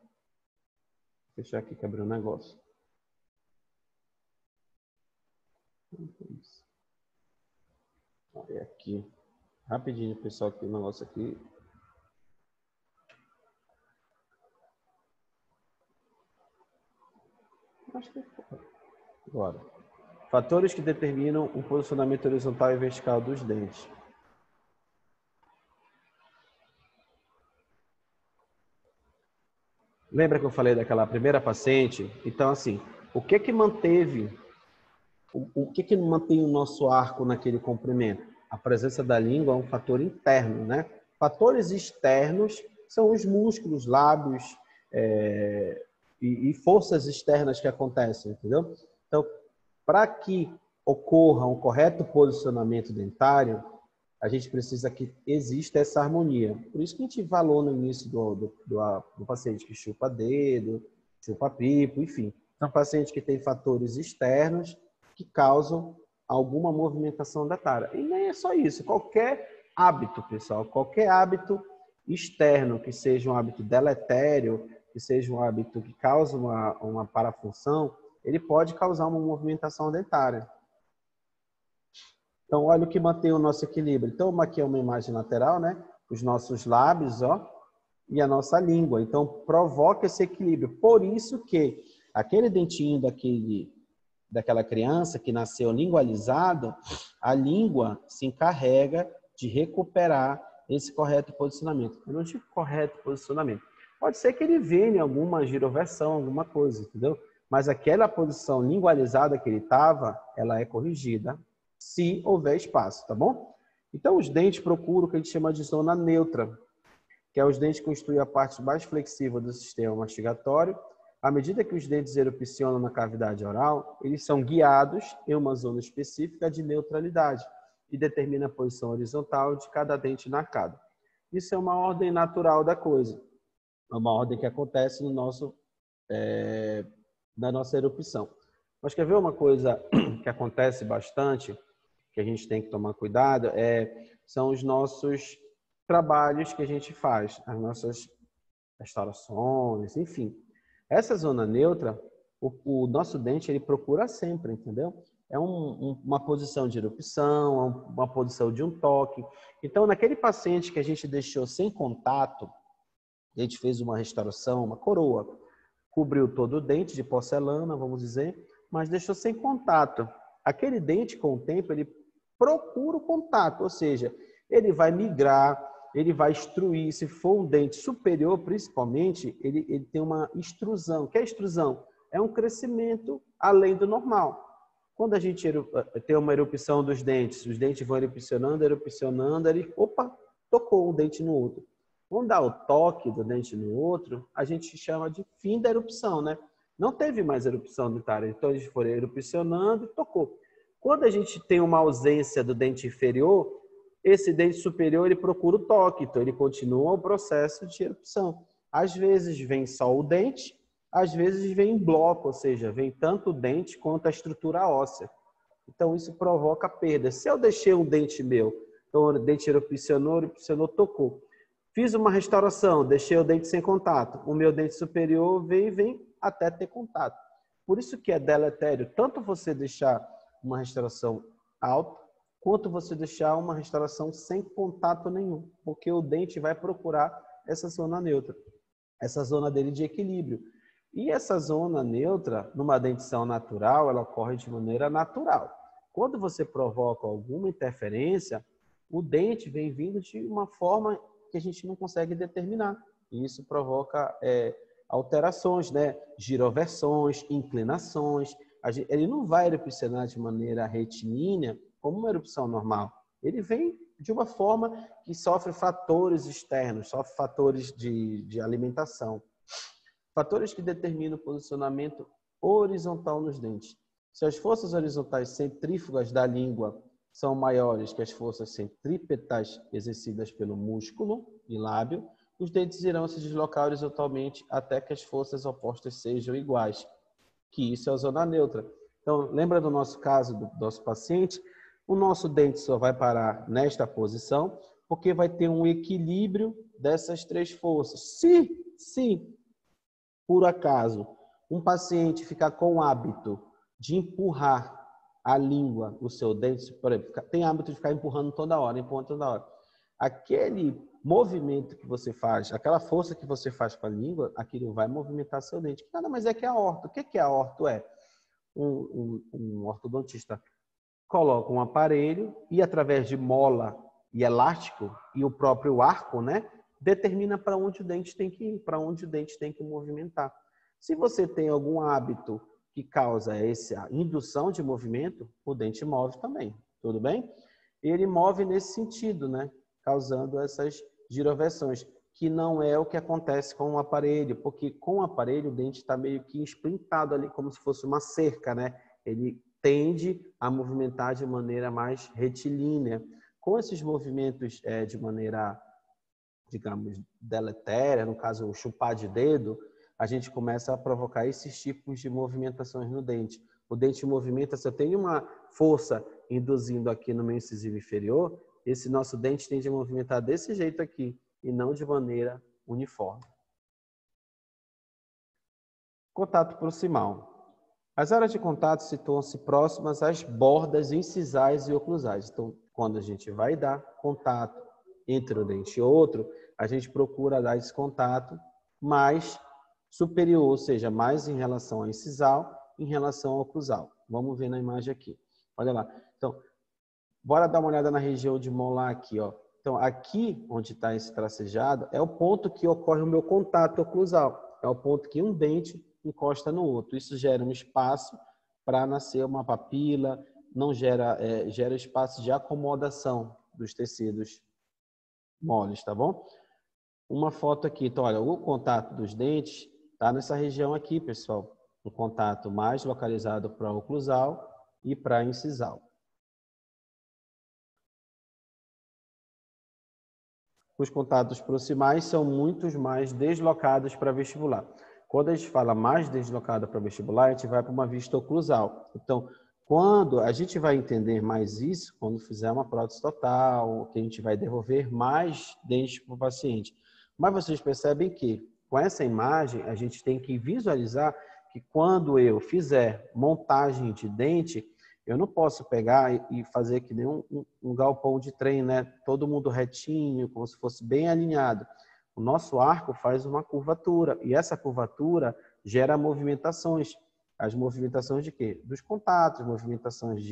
fechar aqui que abriu um negócio. Olha aqui. Rapidinho, pessoal, que o negócio aqui... Acho que foi. Agora. Fatores que determinam o posicionamento horizontal e vertical dos dentes. Lembra que eu falei daquela primeira paciente? Então, assim, o que manteve... O que mantém o nosso arco naquele comprimento? A presença da língua é um fator interno, né? Fatores externos são os músculos, lábios e forças externas que acontecem, entendeu? Então, para que ocorra um correto posicionamento dentário, a gente precisa que exista essa harmonia. Por isso que a gente falou no início do paciente que chupa dedo, chupa pipo, enfim. São pacientes que têm fatores externos que causam alguma movimentação dentária. E nem é só isso. Qualquer hábito, pessoal, qualquer hábito externo, que seja um hábito deletério, que seja um hábito que causa uma parafunção, ele pode causar uma movimentação dentária. Então, olha o que mantém o nosso equilíbrio. Então, aqui é uma imagem lateral, né? Os nossos lábios, ó, e a nossa língua. Então, provoca esse equilíbrio. Por isso que aquele dentinho daquela criança que nasceu lingualizado, a língua se encarrega de recuperar esse correto posicionamento. Eu não digo correto posicionamento. Pode ser que ele venha em alguma giroversão, alguma coisa, entendeu? Mas aquela posição lingualizada que ele estava, ela é corrigida se houver espaço, tá bom? Então, os dentes procuram o que a gente chama de zona neutra, que é os dentes que constituem a parte mais flexível do sistema mastigatório. À medida que os dentes erupcionam na cavidade oral, eles são guiados em uma zona específica de neutralidade, que determina a posição horizontal de cada dente narcado. Isso é uma ordem natural da coisa, é uma ordem que acontece no na nossa erupção. Mas quer ver uma coisa que acontece bastante, que a gente tem que tomar cuidado, são os nossos trabalhos que a gente faz, as nossas restaurações, enfim. Essa zona neutra, o nosso dente, ele procura sempre, entendeu? É uma posição de erupção, uma posição de um toque. Então, naquele paciente que a gente deixou sem contato, a gente fez uma restauração, uma coroa, cobriu todo o dente de porcelana, vamos dizer, mas deixou sem contato. Aquele dente, com o tempo, ele procura o contato, ou seja, ele vai migrar, ele vai extruir. Se for um dente superior, principalmente, ele tem uma extrusão. O que é extrusão? É um crescimento além do normal. Quando a gente tem uma erupção dos dentes, os dentes vão erupcionando, ele, opa, tocou um dente no outro. Quando dá o toque do dente no outro, a gente chama de fim da erupção, né? Não teve mais erupção dentária, então eles foram erupcionando e tocou. Quando a gente tem uma ausência do dente inferior, esse dente superior ele procura o toque, então ele continua o processo de erupção. Às vezes vem só o dente, às vezes vem em bloco, ou seja, vem tanto o dente quanto a estrutura óssea. Então isso provoca perda. Se eu deixei um dente meu, então o dente erupcionou, tocou. Fiz uma restauração, deixei o dente sem contato. O meu dente superior vem até ter contato. Por isso que é deletério tanto você deixar uma restauração alta, quanto você deixar uma restauração sem contato nenhum, porque o dente vai procurar essa zona neutra, essa zona dele de equilíbrio. E essa zona neutra, numa dentição natural, ela ocorre de maneira natural. Quando você provoca alguma interferência, o dente vem vindo de uma forma que a gente não consegue determinar. E isso provoca alterações, né? Giroversões, inclinações. Ele não vai erupcionar de maneira retilínea como uma erupção normal. Ele vem de uma forma que sofre fatores externos, sofre fatores de alimentação. Fatores que determinam o posicionamento horizontal nos dentes. Se as forças horizontais centrífugas da língua são maiores que as forças centrípetas exercidas pelo músculo e lábio, os dentes irão se deslocar horizontalmente até que as forças opostas sejam iguais, que isso é a zona neutra. Então, lembra do nosso caso, do nosso paciente? O nosso dente só vai parar nesta posição, porque vai ter um equilíbrio dessas três forças. Se por acaso, um paciente ficar com o hábito de empurrar a língua, o seu dente, por exemplo, tem hábito de ficar empurrando toda hora. Aquele movimento que você faz, aquela força que você faz com a língua, aquilo vai movimentar seu dente. Nada mais é que a orto. O que a orto? Um ortodontista coloca um aparelho e, através de mola e elástico e o próprio arco, né, determina para onde o dente tem que ir, para onde o dente tem que movimentar. Se você tem algum hábito que causa essa indução de movimento, o dente move também, tudo bem? Ele move nesse sentido, né, causando essas giroversões, que não é o que acontece com o aparelho, porque com o aparelho o dente está meio que esprintado ali, como se fosse uma cerca, né? Ele tende a movimentar de maneira mais retilínea. Com esses movimentos de maneira, digamos, deletéria, no caso, o chupar de dedo, a gente começa a provocar esses tipos de movimentações no dente. O dente movimenta, se eu tenho uma força induzindo aqui no meu incisivo inferior, esse nosso dente tende a movimentar desse jeito aqui, e não de maneira uniforme. Contato proximal. As áreas de contato situam-se próximas às bordas incisais e oclusais. Então, quando a gente vai dar contato entre um dente e outro, a gente procura dar esse contato mais superior, ou seja, mais em relação ao incisal, em relação ao oclusal. Vamos ver na imagem aqui. Olha lá. Então, bora dar uma olhada na região de molar aqui, ó. Então, aqui onde está esse tracejado é o ponto que ocorre o meu contato oclusal. É o ponto que um dente encosta no outro. Isso gera um espaço para nascer uma papila, não gera espaço de acomodação dos tecidos moles, tá bom? Uma foto aqui, então, olha, o contato dos dentes está nessa região aqui, pessoal. O contato mais localizado para o oclusal e para a incisal. Os contatos proximais são muito mais deslocados para vestibular. Quando a gente fala mais deslocado para vestibular, a gente vai para uma vista oclusal. Então, quando a gente vai entender mais isso, quando fizer uma prótese total, que a gente vai devolver mais dentes para o paciente. Mas vocês percebem que, com essa imagem, a gente tem que visualizar que quando eu fizer montagem de dente, eu não posso pegar e fazer que nem um galpão de trem, né? Todo mundo retinho, como se fosse bem alinhado. O nosso arco faz uma curvatura e essa curvatura gera movimentações. As movimentações de quê? Dos contatos, movimentações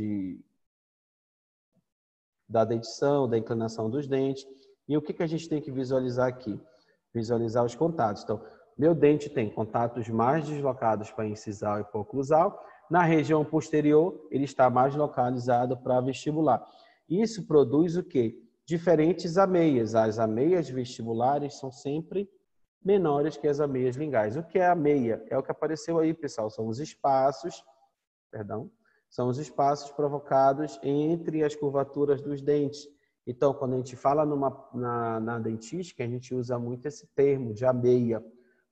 da dentição, da inclinação dos dentes. E o que a gente tem que visualizar aqui? Visualizar os contatos. Então, meu dente tem contatos mais deslocados para incisal e para oclusal. Na região posterior, ele está mais localizado para vestibular. Isso produz o quê? Diferentes ameias. As ameias vestibulares são sempre menores que as ameias lingais. O que é a ameia? É o que apareceu aí, pessoal. São os espaços, são os espaços provocados entre as curvaturas dos dentes. Então, quando a gente fala na dentística, a gente usa muito esse termo de ameia.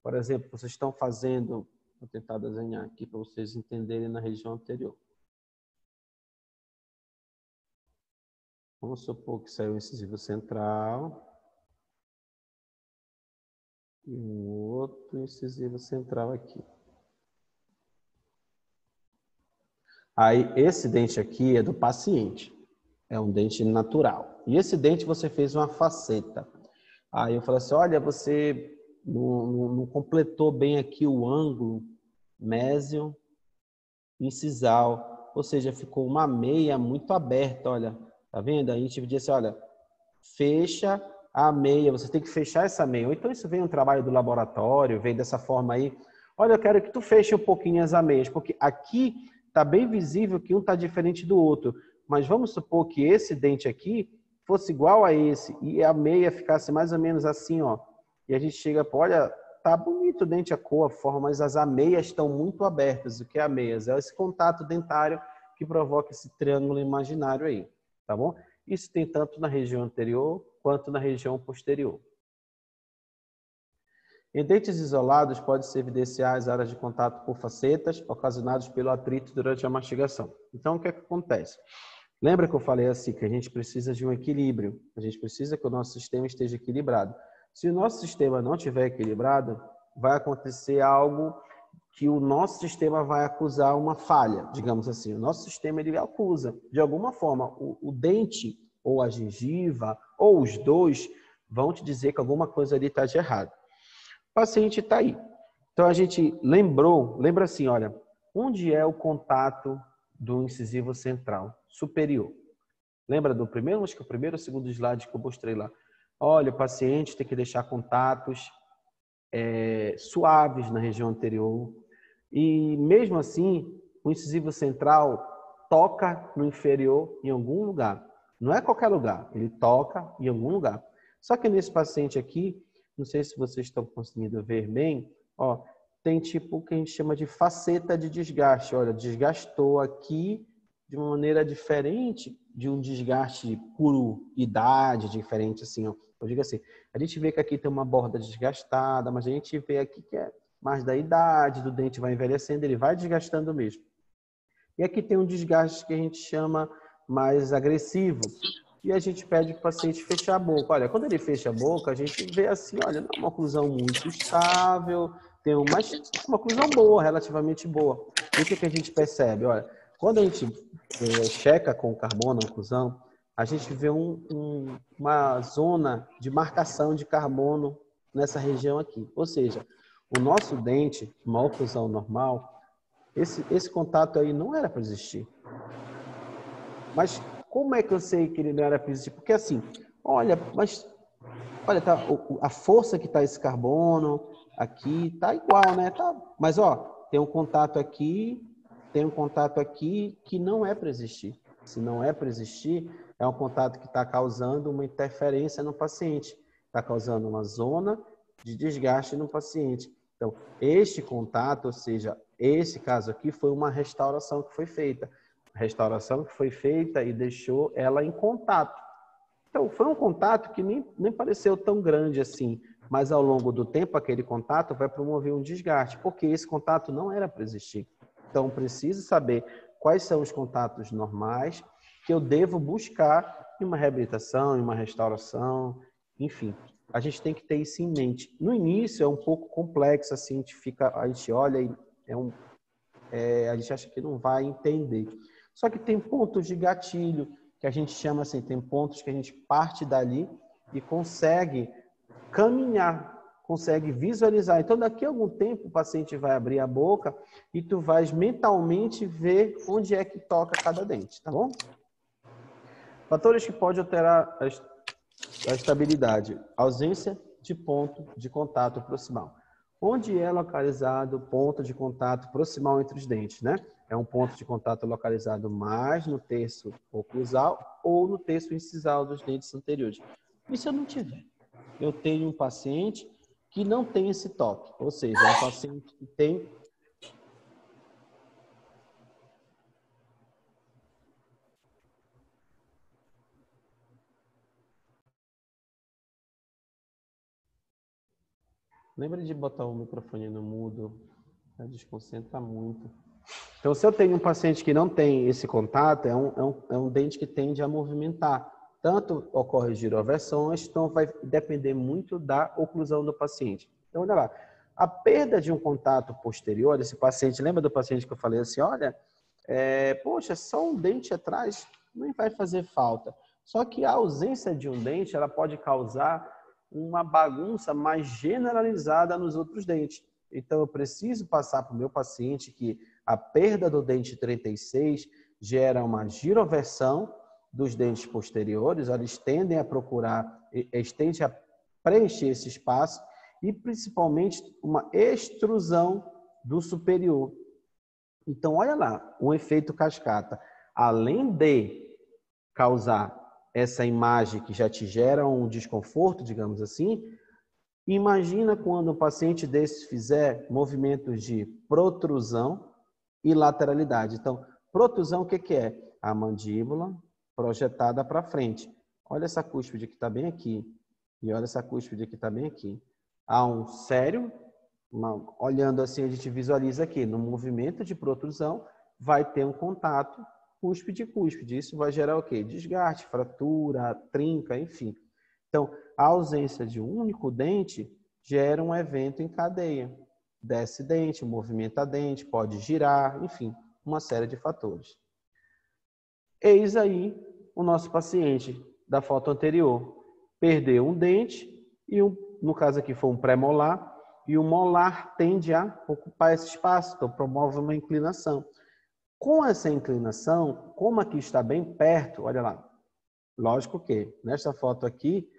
Por exemplo, vocês estão fazendo... Vou tentar desenhar aqui para vocês entenderem na região anterior. Vamos supor que saiu o incisivo central e um outro incisivo central aqui. Aí, esse dente aqui é do paciente. É um dente natural. E esse dente você fez uma faceta. Aí eu falei assim, olha, você não completou bem aqui o ângulo mésio incisal, ou seja, ficou uma meia muito aberta, olha, tá vendo? Aí a gente disse, olha, fecha a meia, você tem que fechar essa meia. Ou então isso vem um trabalho do laboratório, vem dessa forma aí. Olha, eu quero que tu feche um pouquinho as ameias, porque aqui tá bem visível que um tá diferente do outro. Mas vamos supor que esse dente aqui fosse igual a esse e a meia ficasse mais ou menos assim, ó. E a gente chega, olha, tá bonito o dente, a cor, a forma, mas as ameias estão muito abertas. O que é ameias? É esse contato dentário que provoca esse triângulo imaginário aí, tá bom? Isso tem tanto na região anterior quanto na região posterior. Em dentes isolados, pode-se evidenciar as áreas de contato por facetas ocasionadas pelo atrito durante a mastigação. Então, o que é que acontece? Lembra que eu falei assim, que a gente precisa de um equilíbrio. A gente precisa que o nosso sistema esteja equilibrado. Se o nosso sistema não estiver equilibrado, vai acontecer algo que o nosso sistema vai acusar uma falha, digamos assim. O nosso sistema ele acusa, de alguma forma, o dente ou a gengiva ou os dois vão te dizer que alguma coisa ali está de errado. O paciente está aí. Então a gente lembra assim, olha, onde é o contato do incisivo central superior? Lembra do primeiro, acho que o primeiro ou segundo slide que eu mostrei lá? Olha, o paciente tem que deixar contatos suaves na região anterior. E mesmo assim, o incisivo central toca no inferior em algum lugar. Não é qualquer lugar, ele toca em algum lugar. Só que nesse paciente aqui, não sei se vocês estão conseguindo ver bem, ó, tem tipo o que a gente chama de faceta de desgaste. Olha, desgastou aqui de uma maneira diferente de um desgaste por idade, diferente assim, ó. Eu digo assim, a gente vê que aqui tem uma borda desgastada, mas a gente vê aqui que é mais da idade, do dente vai envelhecendo, ele vai desgastando mesmo. E aqui tem um desgaste que a gente chama mais agressivo. E a gente pede para o paciente fechar a boca. Olha, quando ele fecha a boca, a gente vê assim, olha, não é uma oclusão muito estável, tem uma oclusão boa, relativamente boa. E o que a gente percebe? Olha, quando a gente checa com carbono a oclusão, a gente vê uma zona de marcação de carbono nessa região aqui. Ou seja, o nosso dente, uma oclusão normal, esse contato aí não era para existir. Mas como é que eu sei que ele não era para existir? Porque assim, olha, tá, a força que está esse carbono aqui tá igual, né? Tá, mas ó, tem um contato aqui que não é para existir. Se não é para existir, é um contato que está causando uma interferência no paciente, está causando uma zona de desgaste no paciente. Então, este contato, ou seja, esse caso aqui foi uma restauração que foi feita. Restauração que foi feita e deixou ela em contato. Então, foi um contato que nem pareceu tão grande assim, mas ao longo do tempo, aquele contato vai promover um desgaste, porque esse contato não era para existir. Então, preciso saber quais são os contatos normais que eu devo buscar em uma reabilitação, em uma restauração, enfim. A gente tem que ter isso em mente. No início é um pouco complexo, assim, a gente olha e a gente acha que não vai entender. Só que tem pontos de gatilho, que a gente chama assim, tem pontos que a gente parte dali e consegue caminhar, consegue visualizar. Então, daqui a algum tempo, o paciente vai abrir a boca e tu vais mentalmente ver onde é que toca cada dente, tá bom? Fatores que podem alterar a estabilidade. Ausência de ponto de contato proximal. Onde é localizado o ponto de contato proximal entre os dentes, né? É um ponto de contato localizado mais no terço oclusal ou no terço incisal dos dentes anteriores. E se eu não tiver? Eu tenho um paciente que não tem esse toque, ou seja, é um paciente que tem... Lembra de botar o microfone no mudo, desconcentra muito. Então, se eu tenho um paciente que não tem esse contato, é um dente que tende a movimentar. Tanto ocorre giroversões, então vai depender muito da oclusão do paciente. Então, olha lá, a perda de um contato posterior, esse paciente, lembra do paciente que eu falei assim, olha, poxa, só um dente atrás não vai fazer falta. Só que a ausência de um dente, ela pode causar uma bagunça mais generalizada nos outros dentes. Então, eu preciso passar para o meu paciente que a perda do dente 36 gera uma giroversão dos dentes posteriores, eles tendem a tendem a preencher esse espaço e, principalmente, uma extrusão do superior. Então, olha lá, um efeito cascata. Além de causar essa imagem que já te gera um desconforto, digamos assim, imagina quando um paciente desse fizer movimentos de protrusão e lateralidade. Então, protrusão, o que é? A mandíbula projetada para frente. Olha essa cúspide que está bem aqui. E olha essa cúspide que está bem aqui. Há um sério, olhando assim, a gente visualiza aqui, no movimento de protrusão, vai ter um contato cúspide-cúspide. Isso vai gerar o quê? Desgaste, fratura, trinca, enfim. Então, a ausência de um único dente gera um evento em cadeia. Desce dente, movimenta dente, pode girar, enfim, uma série de fatores. Eis aí o nosso paciente da foto anterior. Perdeu um dente e, no caso aqui, foi um pré-molar, e o molar tende a ocupar esse espaço, então promove uma inclinação. Com essa inclinação, como aqui está bem perto, olha lá, lógico que nesta foto aqui,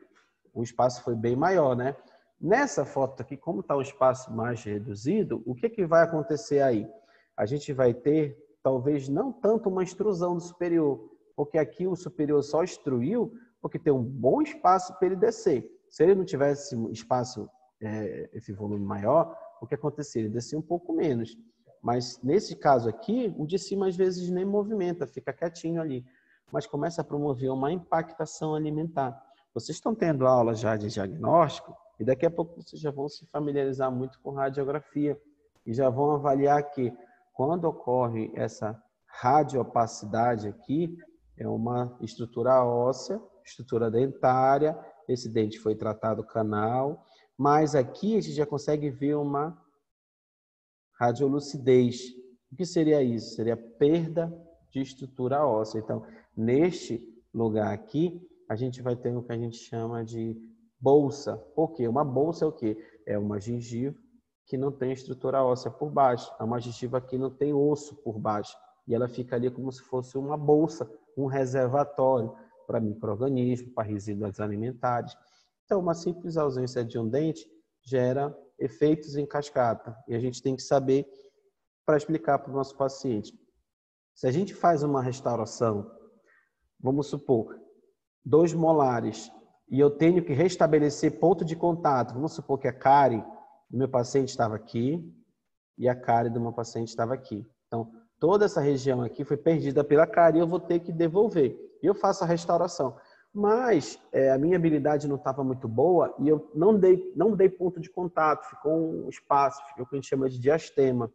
o espaço foi bem maior, né? Nessa foto aqui, como está o espaço mais reduzido, o que vai acontecer aí? A gente vai ter, talvez, não tanto uma extrusão do superior, porque aqui o superior só extruiu porque tem um bom espaço para ele descer. Se ele não tivesse espaço, esse volume maior, o que acontecia? Ele descia um pouco menos. Mas nesse caso aqui, o de cima às vezes nem movimenta, fica quietinho ali. Mas começa a promover uma impactação alimentar. Vocês estão tendo aula já de diagnóstico e daqui a pouco vocês já vão se familiarizar muito com radiografia e já vão avaliar que quando ocorre essa radiopacidade aqui, é uma estrutura óssea, estrutura dentária, esse dente foi tratado canal, mas aqui a gente já consegue ver uma radiolucidez. O que seria isso? Seria perda de estrutura óssea. Então, neste lugar aqui, a gente vai ter o que a gente chama de bolsa. Por quê? Uma bolsa é o quê? É uma gengiva que não tem estrutura óssea por baixo. É uma gengiva que não tem osso por baixo. E ela fica ali como se fosse uma bolsa, um reservatório para micro-organismos, para resíduos alimentares. Então, uma simples ausência de um dente gera efeitos em cascata. E a gente tem que saber para explicar para o nosso paciente. Se a gente faz uma restauração, vamos supor, 2 molares, e eu tenho que restabelecer ponto de contato, vamos supor que a cárie do meu paciente estava aqui e a cárie do meu paciente estava aqui. Então, toda essa região aqui foi perdida pela cárie e eu vou ter que devolver. E eu faço a restauração. Mas a minha habilidade não estava muito boa e eu não dei ponto de contato, ficou um espaço, ficou o que a gente chama de diastema.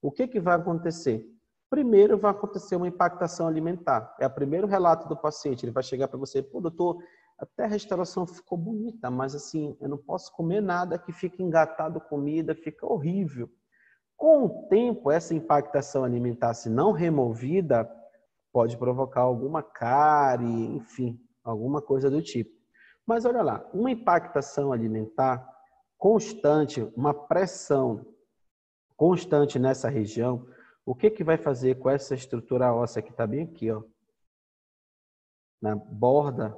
O que vai acontecer? Primeiro vai acontecer uma impactação alimentar. É o primeiro relato do paciente. Ele vai chegar para você, pô, doutor, até a restauração ficou bonita, mas assim, eu não posso comer nada que fica engatado comida, fica horrível. Com o tempo, essa impactação alimentar, se não removida, pode provocar alguma cárie, enfim, alguma coisa do tipo. Mas olha lá, uma impactação alimentar constante, uma pressão constante nessa região, o que vai fazer com essa estrutura óssea que está bem aqui, ó, na borda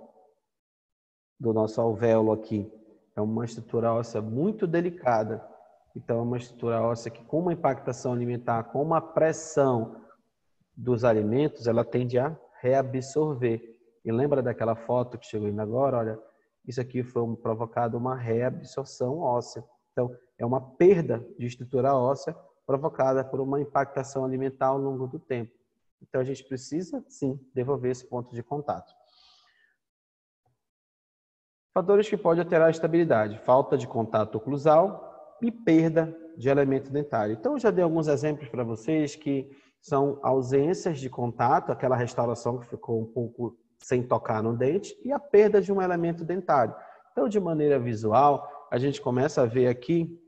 do nosso alvéolo aqui? É uma estrutura óssea muito delicada. Então, é uma estrutura óssea que, com uma impactação alimentar, com uma pressão dos alimentos, ela tende a reabsorver. E lembra daquela foto que chegou ainda agora? Olha, isso aqui foi provocado uma reabsorção óssea. Então, é uma perda de estrutura óssea provocada por uma impactação alimentar ao longo do tempo. Então, a gente precisa, sim, devolver esse ponto de contato. Fatores que podem alterar a estabilidade: falta de contato oclusal e perda de elemento dentário. Então, eu já dei alguns exemplos para vocês que são ausências de contato, aquela restauração que ficou um pouco sem tocar no dente, e a perda de um elemento dentário. Então, de maneira visual, a gente começa a ver aqui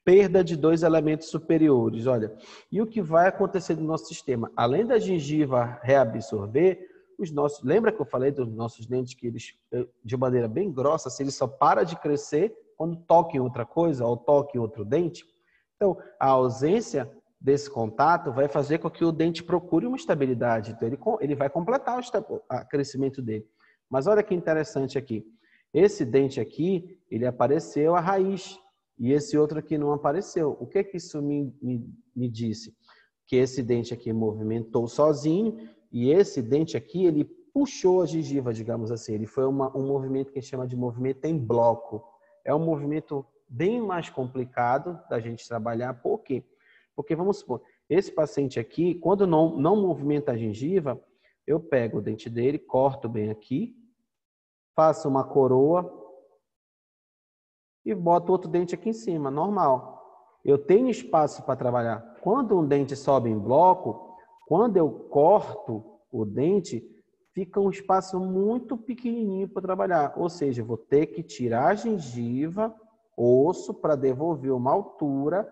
perda de 2 elementos superiores. Olha, e o que vai acontecer no nosso sistema? Além da gengiva reabsorver, lembra que eu falei dos nossos dentes que eles, de maneira bem grossa, se ele só para de crescer quando toca em outra coisa ou toca em outro dente? Então, a ausência desse contato vai fazer com que o dente procure uma estabilidade. Então, ele vai completar o crescimento dele. Mas olha que interessante aqui. Esse dente aqui, ele apareceu a raiz. E esse outro aqui não apareceu. O que isso me disse? Que esse dente aqui movimentou sozinho e esse dente aqui, ele puxou a gengiva, digamos assim. Ele foi um movimento que a gente chama de movimento em bloco. É um movimento bem mais complicado da gente trabalhar. Por quê? Porque, vamos supor, esse paciente aqui, quando não movimenta a gengiva, eu pego o dente dele, corto bem aqui, faço uma coroa e boto outro dente aqui em cima, normal. Eu tenho espaço para trabalhar. Quando um dente sobe em bloco, quando eu corto o dente, fica um espaço muito pequenininho para trabalhar. Ou seja, eu vou ter que tirar a gengiva, osso, para devolver uma altura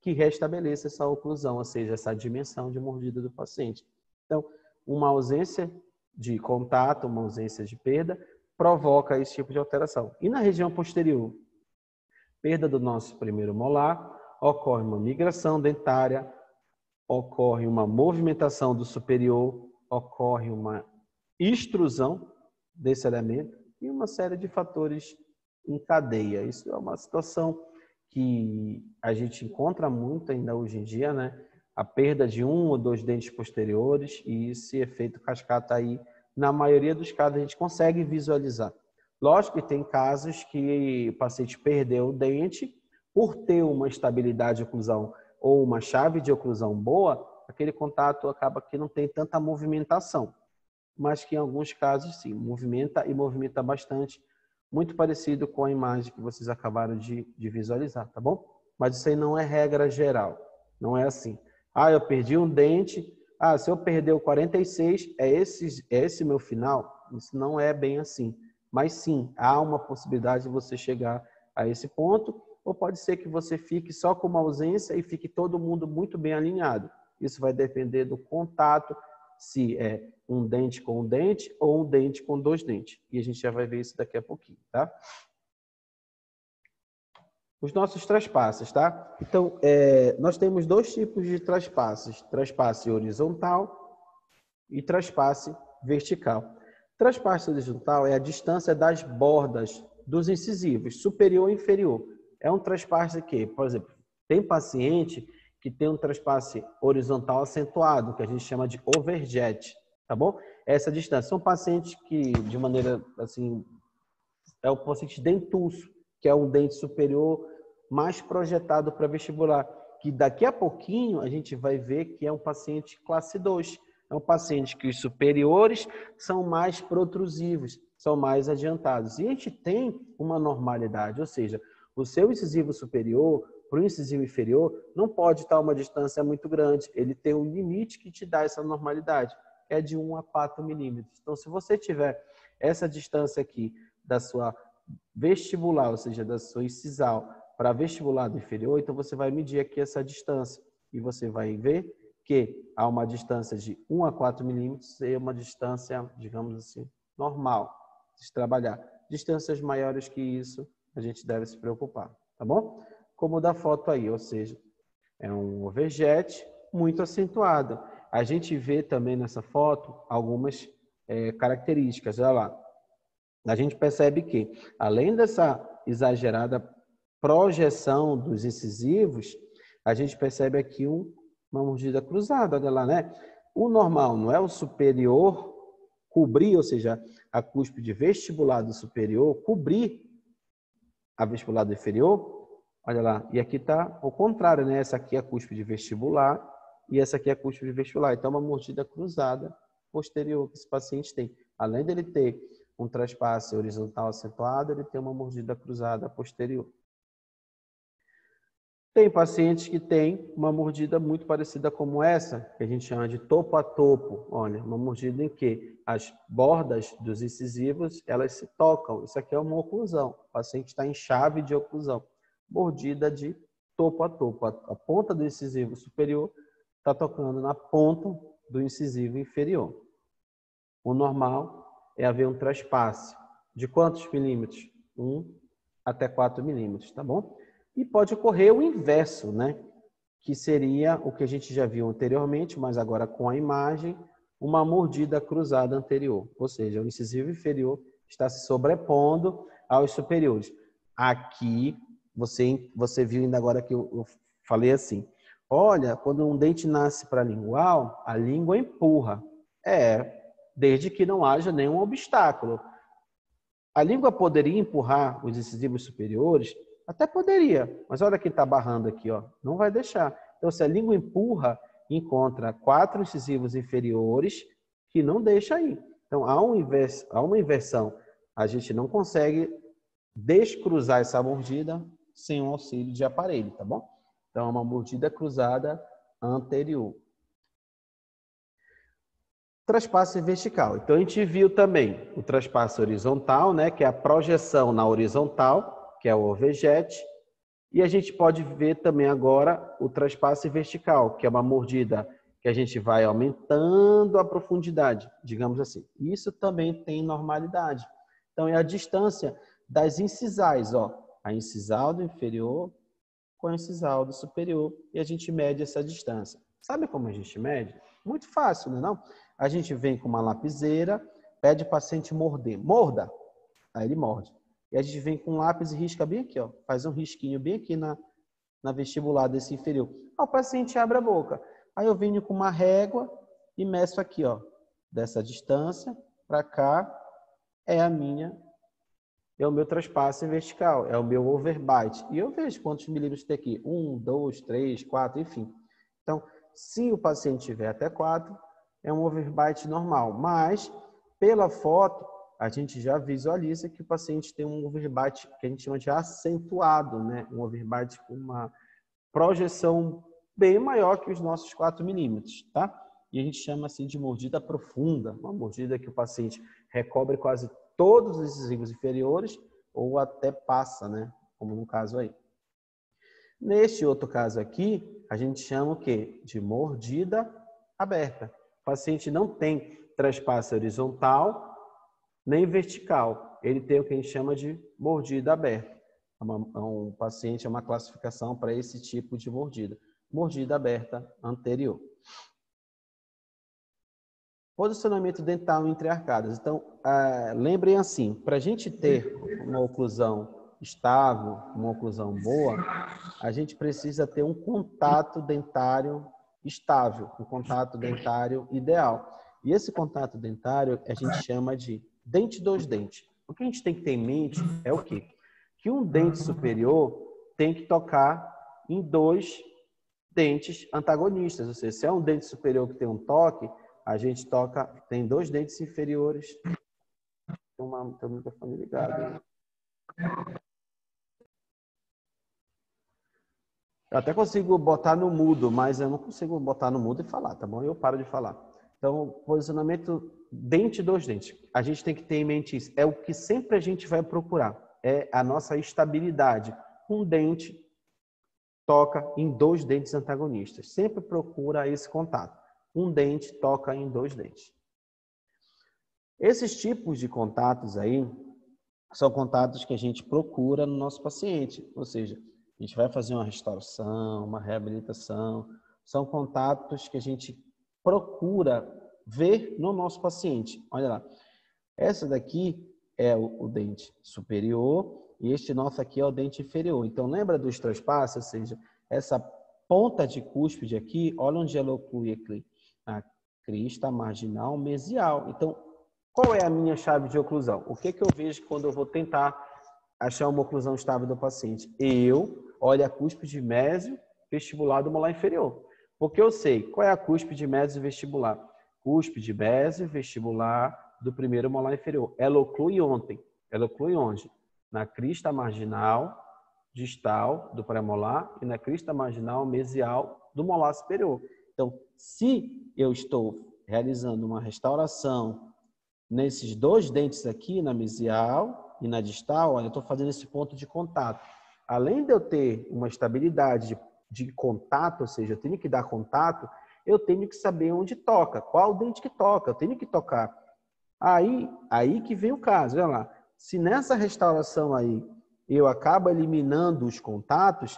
que restabeleça essa oclusão, ou seja, essa dimensão de mordida do paciente. Então, uma ausência de contato, uma ausência de perda, provoca esse tipo de alteração. E na região posterior? Perda do nosso primeiro molar, ocorre uma migração dentária, ocorre uma movimentação do superior, ocorre uma extrusão desse elemento e uma série de fatores em cadeia. Isso é uma situação que a gente encontra muito ainda hoje em dia, né? A perda de 1 ou 2 dentes posteriores e esse efeito cascata aí, na maioria dos casos, a gente consegue visualizar. Lógico que tem casos que o paciente perdeu o dente por ter uma estabilidade de oclusão ou uma chave de oclusão boa, aquele contato acaba que não tem tanta movimentação, mas que em alguns casos sim, movimenta e movimenta bastante, muito parecido com a imagem que vocês acabaram de visualizar, tá bom? Mas isso aí não é regra geral, não é assim. Ah, eu perdi um dente, se eu perder o 46, é esse meu final? Isso não é bem assim. Mas sim, há uma possibilidade de você chegar a esse ponto, ou pode ser que você fique só com uma ausência e fique todo mundo muito bem alinhado. Isso vai depender do contato, se é um dente com um dente ou um dente com dois dentes. E a gente já vai ver isso daqui a pouquinho, tá? Os nossos traspasses, tá? Então, nós temos dois tipos de traspasses. Traspasse horizontal e traspasse vertical. Traspasse horizontal é a distância das bordas dos incisivos, superior e inferior. É um traspasse que, por exemplo, tem paciente que tem um traspasse horizontal acentuado, que a gente chama de overjet, tá bom? Essa distância. São pacientes que, de maneira assim, é o paciente dentuço, que é um dente superior mais projetado para vestibular, que daqui a pouquinho a gente vai ver que é um paciente classe 2. É um paciente que os superiores são mais protrusivos, são mais adiantados. E a gente tem uma normalidade, ou seja, o seu incisivo superior para o incisivo inferior não pode estar uma distância muito grande. Ele tem um limite que te dá essa normalidade, que é de 1 a 4 milímetros. Então, se você tiver essa distância aqui da sua vestibular, ou seja, da sua incisal para vestibular do inferior, então você vai medir aqui essa distância e você vai ver que há uma distância de 1 a 4 milímetros e uma distância, digamos assim, normal de se trabalhar. Distâncias maiores que isso, a gente deve se preocupar, tá bom? Como da foto aí, ou seja, é um overjet muito acentuado. A gente vê também nessa foto algumas características, olha lá. A gente percebe que, além dessa exagerada projeção dos incisivos, a gente percebe aqui uma mordida cruzada, olha lá, né? O normal não é o superior cobrir, ou seja, a cúspide vestibular do superior cobrir a vestibular do inferior, olha lá. E aqui está o contrário, né? Essa aqui é a cúspide vestibular e essa aqui é a cúspide vestibular. Então, uma mordida cruzada posterior que esse paciente tem. Além dele ter um traspasse horizontal acentuado, ele tem uma mordida cruzada posterior. Tem pacientes que têm uma mordida muito parecida como essa, que a gente chama de topo a topo. Olha, uma mordida em que as bordas dos incisivos, elas se tocam. Isso aqui é uma oclusão. O paciente está em chave de oclusão. Mordida de topo a topo. A ponta do incisivo superior está tocando na ponta do incisivo inferior. O normal é haver um traspasse. De quantos milímetros? 1 até 4 milímetros, tá bom? E pode ocorrer o inverso, né? Que seria o que a gente já viu anteriormente, mas agora com a imagem, uma mordida cruzada anterior. Ou seja, o incisivo inferior está se sobrepondo aos superiores. Aqui, você viu ainda agora que eu falei assim, olha, quando um dente nasce paralingual, a língua empurra. Desde que não haja nenhum obstáculo. A língua poderia empurrar os incisivos superiores? Até poderia, mas olha quem está barrando aqui, ó, não vai deixar. Então, se a língua empurra, encontra 4 incisivos inferiores que não deixa aí. Então, há uma inversão. A gente não consegue descruzar essa mordida sem o auxílio de aparelho, tá bom? Então, é uma mordida cruzada anterior. Traspasse vertical. Então, a gente viu também o traspasse horizontal, né, que é a projeção na horizontal, que é o overjet, e a gente pode ver também agora o traspasse vertical, que é uma mordida que a gente vai aumentando a profundidade, digamos assim. Isso também tem normalidade. Então, é a distância das incisais, ó, a incisal do inferior com a incisal do superior, e a gente mede essa distância. Sabe como a gente mede? Muito fácil, não é não? A gente vem com uma lapiseira, pede o paciente morder. Morda! Aí ele morde. E a gente vem com um lápis e risca bem aqui, ó. Faz um risquinho bem aqui na vestibular desse inferior. Aí o paciente abre a boca. Aí eu venho com uma régua e meço aqui, ó. Dessa distância para cá é a minha é o meu traspasso em vertical, é o meu overbite. E eu vejo quantos milímetros tem aqui. 1, 2, 3, 4, enfim. Então, se o paciente tiver até 4, é um overbite normal. Mas, pela foto, a gente já visualiza que o paciente tem um overbite que a gente chama de acentuado, né? Um overbite com uma projeção bem maior que os nossos 4 milímetros, tá? E a gente chama assim de mordida profunda, uma mordida que o paciente recobre quase todos esses ringos inferiores ou até passa, né? Como no caso aí. Neste outro caso aqui, a gente chama o quê? De mordida aberta. O paciente não tem traspasse horizontal nem vertical. Ele tem o que a gente chama de mordida aberta. Um paciente é uma classificação para esse tipo de mordida. Mordida aberta anterior. Posicionamento dental entre arcadas. Então, lembrem assim, para a gente ter uma oclusão estável, uma oclusão boa, a gente precisa ter um contato dentário estável, um contato dentário ideal. E esse contato dentário a gente chama de dente dos dentes. O que a gente tem que ter em mente é o quê? Que um dente superior tem que tocar em 2 dentes antagonistas. Ou seja, se é um dente superior que tem um toque, a gente toca, tem 2 dentes inferiores. Tem um microfone ligado. Eu até consigo botar no mudo, mas eu não consigo botar no mudo e falar, tá bom? Eu paro de falar. Então, posicionamento dente dos dentes. A gente tem que ter em mente isso. É o que sempre a gente vai procurar. É a nossa estabilidade. Um dente toca em 2 dentes antagonistas. Sempre procura esse contato. Um dente toca em 2 dentes. Esses tipos de contatos aí são contatos que a gente procura no nosso paciente. Ou seja, a gente vai fazer uma restauração, uma reabilitação. São contatos que a gente procura ver no nosso paciente. Olha lá. Essa daqui é o dente superior e este nosso aqui é o dente inferior. Então, lembra dos traspassos? Ou seja, essa ponta de cúspide aqui, olha onde ela oclui aqui. A crista marginal mesial. Então, qual é a minha chave de oclusão? O que eu vejo quando eu vou tentar achar uma oclusão estável do paciente? Eu olho a cúspide mésio vestibular do molar inferior. Porque eu sei qual é a cúspide mésio vestibular. Cúspide mésio vestibular do primeiro molar inferior. Ela oclui ontem. Ela oclui onde? Na crista marginal distal do premolar e na crista marginal mesial do molar superior. Então, se eu estou realizando uma restauração nesses 2 dentes aqui, na mesial e na distal, olha, eu estou fazendo esse ponto de contato. Além de eu ter uma estabilidade de contato, ou seja, eu tenho que dar contato, eu tenho que saber onde toca, qual dente que toca, eu tenho que tocar. Aí que vem o caso, olha lá. Se nessa restauração aí eu acabo eliminando os contatos,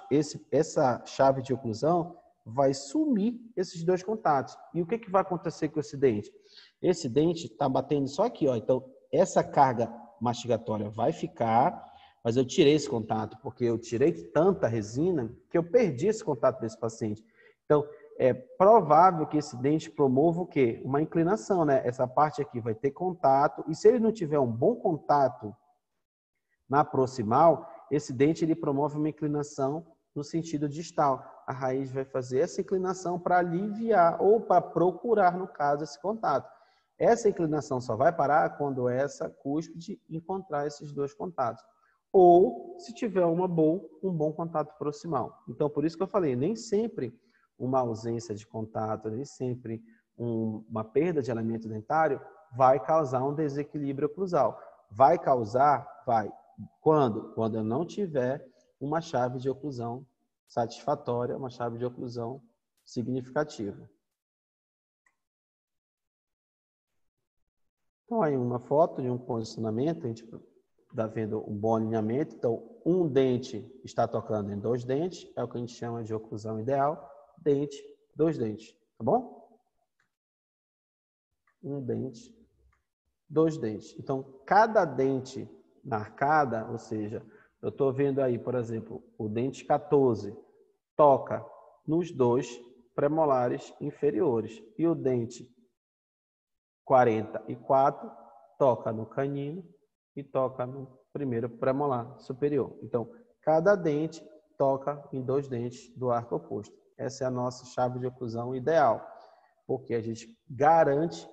essa chave de oclusão vai sumir esses 2 contatos. E o que vai acontecer com esse dente? Esse dente está batendo só aqui, ó. Então, essa carga mastigatória vai ficar, mas eu tirei esse contato, porque eu tirei tanta resina que eu perdi esse contato desse paciente. Então, é provável que esse dente promova o quê? Uma inclinação, né? Essa parte aqui vai ter contato, e se ele não tiver um bom contato na proximal, esse dente ele promove uma inclinação no sentido distal. A raiz vai fazer essa inclinação para aliviar ou para procurar, no caso, esse contato. Essa inclinação só vai parar quando essa cúspide encontrar esses 2 contatos. Ou se tiver um bom contato proximal. Então, por isso que eu falei, nem sempre uma ausência de contato, nem sempre uma perda de alimento dentário vai causar um desequilíbrio oclusal. Vai causar? Vai. Quando? Quando eu não tiver uma chave de oclusão satisfatória, uma chave de oclusão significativa. Então, aí uma foto de um posicionamento, a gente está vendo um bom alinhamento. Então, um dente está tocando em 2 dentes, é o que a gente chama de oclusão ideal. Dente, 2 dentes, tá bom? Um dente, 2 dentes. Então, cada dente na arcada, ou seja, eu estou vendo aí, por exemplo, o dente 14 toca nos 2 premolares inferiores e o dente 44 toca no canino e toca no primeiro premolar superior. Então, cada dente toca em 2 dentes do arco oposto. Essa é a nossa chave de oclusão ideal, porque a gente garante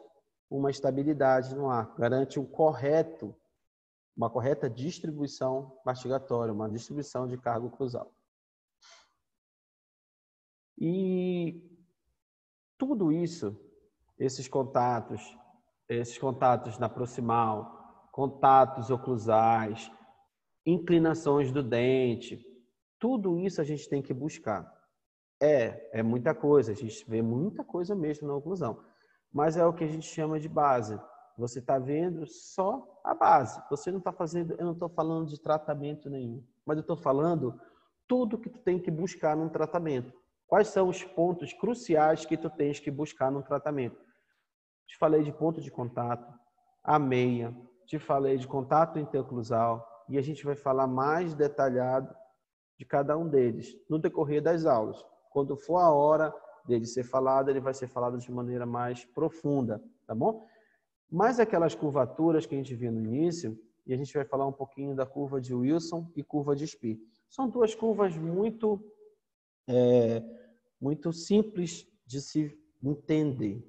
uma estabilidade no arco, garante uma correta distribuição mastigatória, uma distribuição de carga oclusal. E tudo isso, esses contatos na proximal, contatos oclusais, inclinações do dente, tudo isso a gente tem que buscar. É muita coisa, a gente vê muita coisa mesmo na oclusão, mas é o que a gente chama de base. Você está vendo só a base, você não está fazendo, eu não estou falando de tratamento nenhum, mas eu estou falando tudo que tu tem que buscar num tratamento. Quais são os pontos cruciais que tu tens que buscar num tratamento? Te falei de ponto de contato, a meia, te falei de contato interoclusal e a gente vai falar mais detalhado de cada um deles no decorrer das aulas. Quando for a hora dele ser falado, ele vai ser falado de maneira mais profunda, tá bom? Mas aquelas curvaturas que a gente viu no início, e a gente vai falar um pouquinho da curva de Wilson e curva de Spee. São 2 curvas muito simples de se entender.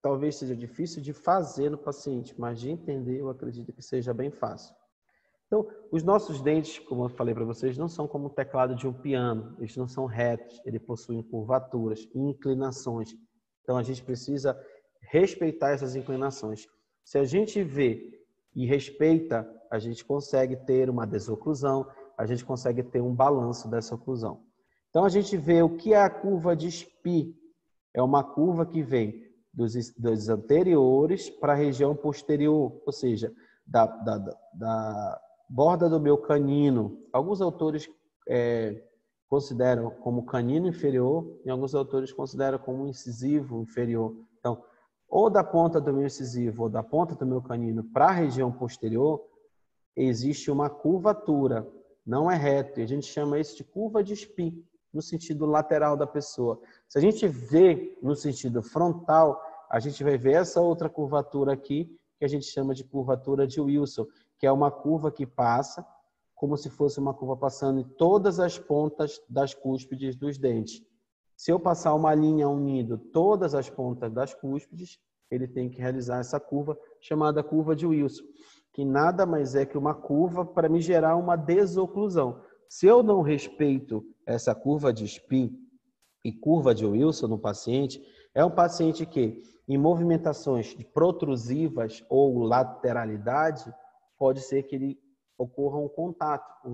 Talvez seja difícil de fazer no paciente, mas de entender eu acredito que seja bem fácil. Então, os nossos dentes, como eu falei para vocês, não são como o teclado de um piano. Eles não são retos, eles possuem curvaturas e inclinações. Então, a gente precisa respeitar essas inclinações. Se a gente vê e respeita, a gente consegue ter uma desoclusão, a gente consegue ter um balanço dessa oclusão. Então, a gente vê o que é a curva de Spee. É uma curva que vem dos anteriores para a região posterior, ou seja, da borda do meu canino. Alguns autores consideram como canino inferior e alguns autores consideram como incisivo inferior. Então, ou da ponta do meu incisivo ou da ponta do meu canino para a região posterior, existe uma curvatura, não é reto. E a gente chama isso de curva de Spee, no sentido lateral da pessoa. Se a gente vê no sentido frontal, a gente vai ver essa outra curvatura aqui, que a gente chama de curvatura de Wilson, que é uma curva que passa como se fosse uma curva passando em todas as pontas das cúspides dos dentes. Se eu passar uma linha unindo todas as pontas das cúspides, ele tem que realizar essa curva chamada curva de Wilson, que nada mais é que uma curva para me gerar uma desoclusão. Se eu não respeito essa curva de Spee e curva de Wilson no paciente, é um paciente que, em movimentações protrusivas ou lateralidade, pode ser que ele ocorra um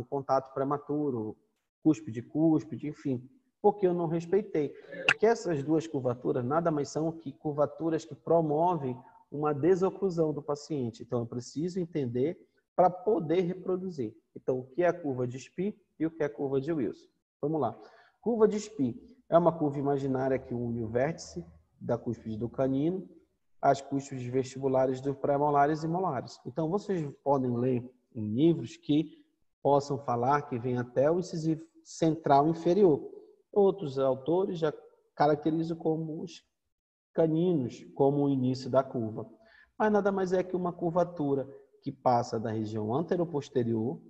contato prematuro, cúspide, enfim, porque eu não respeitei. Porque essas 2 curvaturas nada mais são que curvaturas que promovem uma desoclusão do paciente. Então, eu preciso entender para poder reproduzir. Então, o que é a curva de Spee e o que é a curva de Wilson? Vamos lá. Curva de Spee é uma curva imaginária que une o vértice da cúspide do canino às cúspides vestibulares dos pré-molares e molares. Então, vocês podem ler em livros que possam falar que vem até o incisivo central inferior. Outros autores já caracterizam como os caninos, como o início da curva. Mas nada mais é que uma curvatura que passa da região anteroposterior,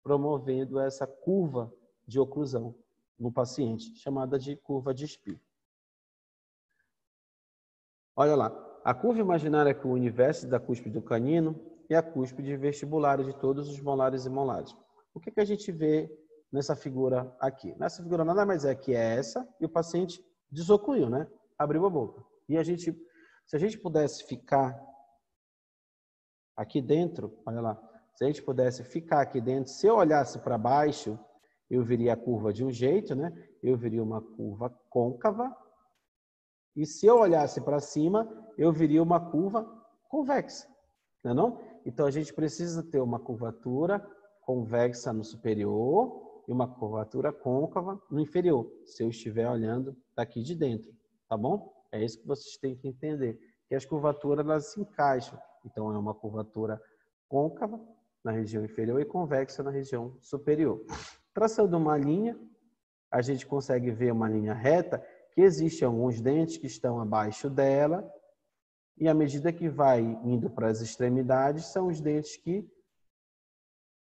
promovendo essa curva de oclusão no paciente, chamada de curva de Spee. Olha lá, a curva imaginária que une o vértice da cúspide do canino e a cúspide vestibular de todos os molares e molares. O que a gente vê nessa figura aqui? Nessa figura nada mais é que é essa e o paciente desocluiu, né? Abriu a boca. E se a gente pudesse ficar aqui dentro, olha lá, se a gente pudesse ficar aqui dentro, se eu olhasse para baixo, eu veria a curva de um jeito, né? Eu veria uma curva côncava. E se eu olhasse para cima, eu veria uma curva convexa, não é não? Então, a gente precisa ter uma curvatura convexa no superior e uma curvatura côncava no inferior, se eu estiver olhando daqui de dentro, tá bom? É isso que vocês têm que entender, que as curvaturas elas se encaixam. Então, é uma curvatura côncava na região inferior e convexa na região superior. Traçando uma linha, a gente consegue ver uma linha reta, que existem alguns dentes que estão abaixo dela, e à medida que vai indo para as extremidades, são os dentes que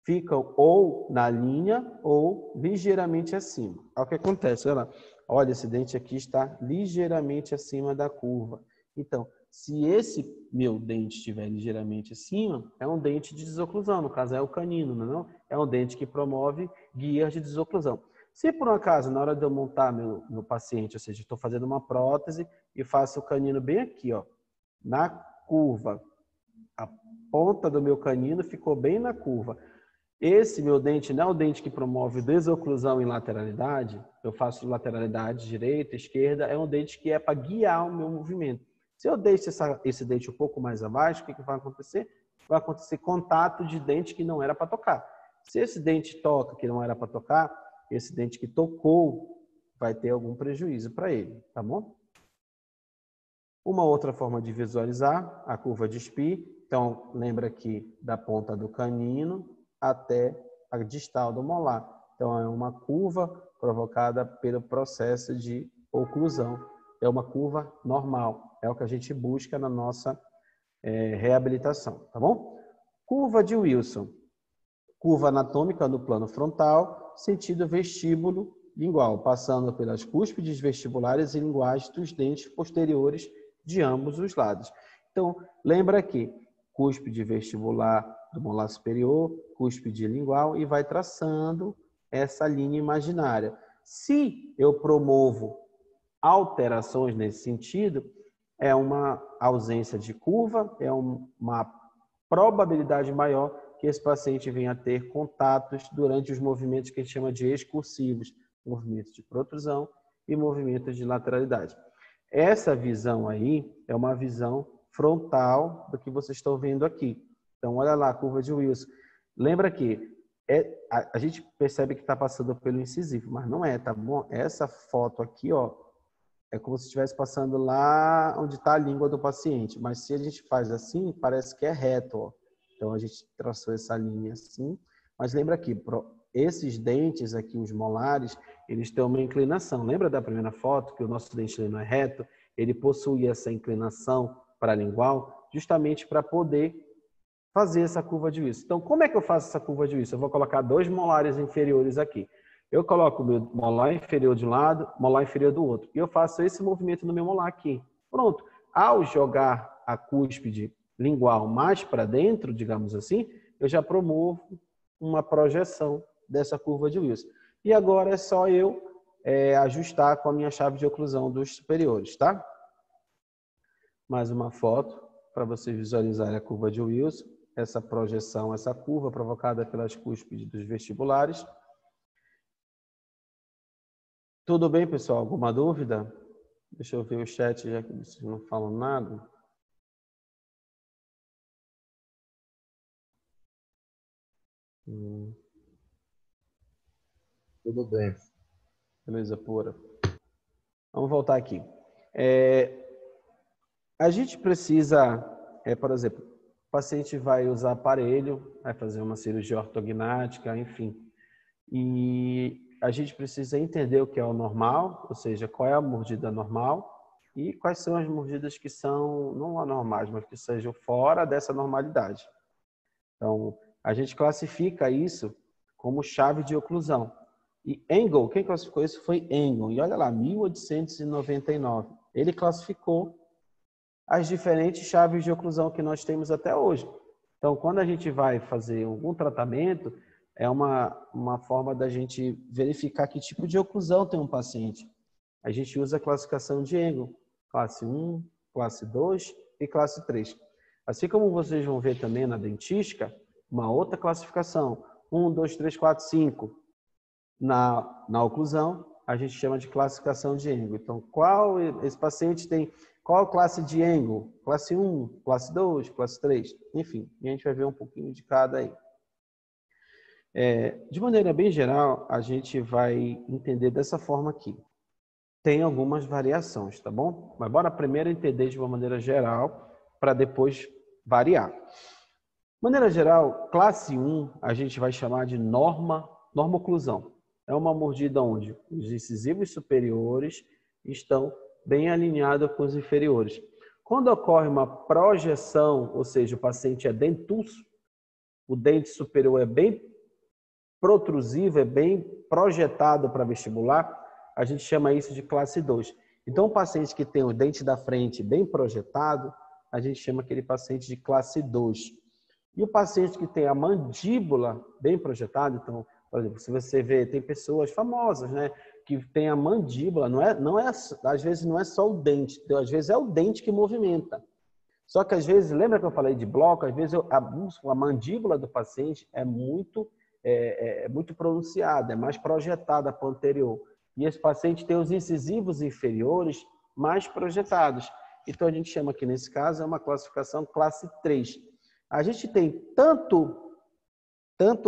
ficam ou na linha ou ligeiramente acima. Olha o que acontece, olha lá. Olha, esse dente aqui está ligeiramente acima da curva. Então, se esse meu dente estiver ligeiramente acima, é um dente de desoclusão, no caso é o canino, não é? É um dente que promove guias de desoclusão. Se por um acaso, na hora de eu montar meu paciente, ou seja, estou fazendo uma prótese e faço o canino bem aqui, ó, na curva, a ponta do meu canino ficou bem na curva. Esse meu dente não é o dente que promove desoclusão e lateralidade. Eu faço lateralidade direita, esquerda. É um dente que é para guiar o meu movimento. Se eu deixo esse dente um pouco mais abaixo, o que vai acontecer? Vai acontecer contato de dente que não era para tocar. Se esse dente toca que não era para tocar, esse dente que tocou vai ter algum prejuízo para ele, tá bom? Uma outra forma de visualizar a curva de Spee. Então, lembra aqui da ponta do canino até a distal do molar. Então, é uma curva provocada pelo processo de oclusão. É uma curva normal. É o que a gente busca na nossa reabilitação, tá bom? Curva de Wilson. Curva anatômica no plano frontal, sentido vestíbulo lingual, passando pelas cúspides vestibulares e linguais dos dentes posteriores de ambos os lados. Então, lembra aqui, cúspide vestibular do molar superior, cúspide lingual e vai traçando essa linha imaginária. Se eu promovo alterações nesse sentido, é uma ausência de curva, é uma probabilidade maior que esse paciente venha a ter contatos durante os movimentos que a gente chama de excursivos, movimentos de protrusão e movimentos de lateralidade. Essa visão aí é uma visão frontal do que vocês estão vendo aqui. Então, olha lá a curva de Wilson. Lembra que a gente percebe que está passando pelo incisivo, mas não é, tá bom? Essa foto aqui, ó, é como se estivesse passando lá onde está a língua do paciente. Mas se a gente faz assim, parece que é reto, ó. Então, a gente traçou essa linha assim. Mas lembra aqui, esses dentes aqui, os molares, eles têm uma inclinação. Lembra da primeira foto que o nosso dente não é reto? Ele possui essa inclinação paralingual justamente para poder fazer essa curva de Wilson. Então, como é que eu faço essa curva de Wilson? Eu vou colocar 2 molares inferiores aqui. Eu coloco o meu molar inferior de um lado, molar inferior do outro. E eu faço esse movimento no meu molar aqui. Pronto. Ao jogar a cúspide lingual mais para dentro, digamos assim, eu já promovo uma projeção dessa curva de Wilson. E agora é só eu ajustar com a minha chave de oclusão dos superiores, tá? Mais uma foto para vocês visualizarem a curva de Wilson, essa projeção, essa curva provocada pelas cúspides dos vestibulares. Tudo bem, pessoal? Alguma dúvida? Deixa eu ver o chat, já que vocês não falam nada. Tudo bem. Beleza pura. Vamos voltar aqui. A gente precisa, por exemplo, o paciente vai usar aparelho, vai fazer uma cirurgia ortognática, enfim. E a gente precisa entender o que é o normal, ou seja, qual é a mordida normal e quais são as mordidas que são não anormais, mas que sejam fora dessa normalidade. Então, a gente classifica isso como chave de oclusão. E Engel, quem classificou isso foi Engel. E olha lá, 1899. Ele classificou as diferentes chaves de oclusão que nós temos até hoje. Então, quando a gente vai fazer algum tratamento, é uma forma da gente verificar que tipo de oclusão tem um paciente. A gente usa a classificação de Engel, classe 1, classe 2 e classe 3. Assim como vocês vão ver também na dentística, uma outra classificação, 1, 2, 3, 4, 5. Na oclusão, a gente chama de classificação de Engel. Então, esse paciente tem qual classe de Engel? Classe 1, classe 2, classe 3, enfim, a gente vai ver um pouquinho de cada aí. De maneira bem geral, a gente vai entender dessa forma aqui. Tem algumas variações, tá bom? Mas bora primeiro entender de uma maneira geral, para depois variar. De maneira geral, classe 1, a gente vai chamar de normo-oclusão. É uma mordida onde os incisivos superiores estão bem alinhados com os inferiores. Quando ocorre uma projeção, ou seja, o paciente é dentuço, o dente superior é bem protrusivo, é bem projetado para vestibular, a gente chama isso de classe 2. Então, o paciente que tem o dente da frente bem projetado, a gente chama aquele paciente de classe 2. E o paciente que tem a mandíbula bem projetada, então, por exemplo, se você vê, tem pessoas famosas, né, que tem a mandíbula, às vezes não é só o dente, às vezes é o dente que movimenta. Só que às vezes, lembra que eu falei de bloco? Às vezes a mandíbula do paciente é muito pronunciada, é mais projetada para o anterior. E esse paciente tem os incisivos inferiores mais projetados. Então, a gente chama aqui, nesse caso, é uma classificação classe 3. A gente tem tanto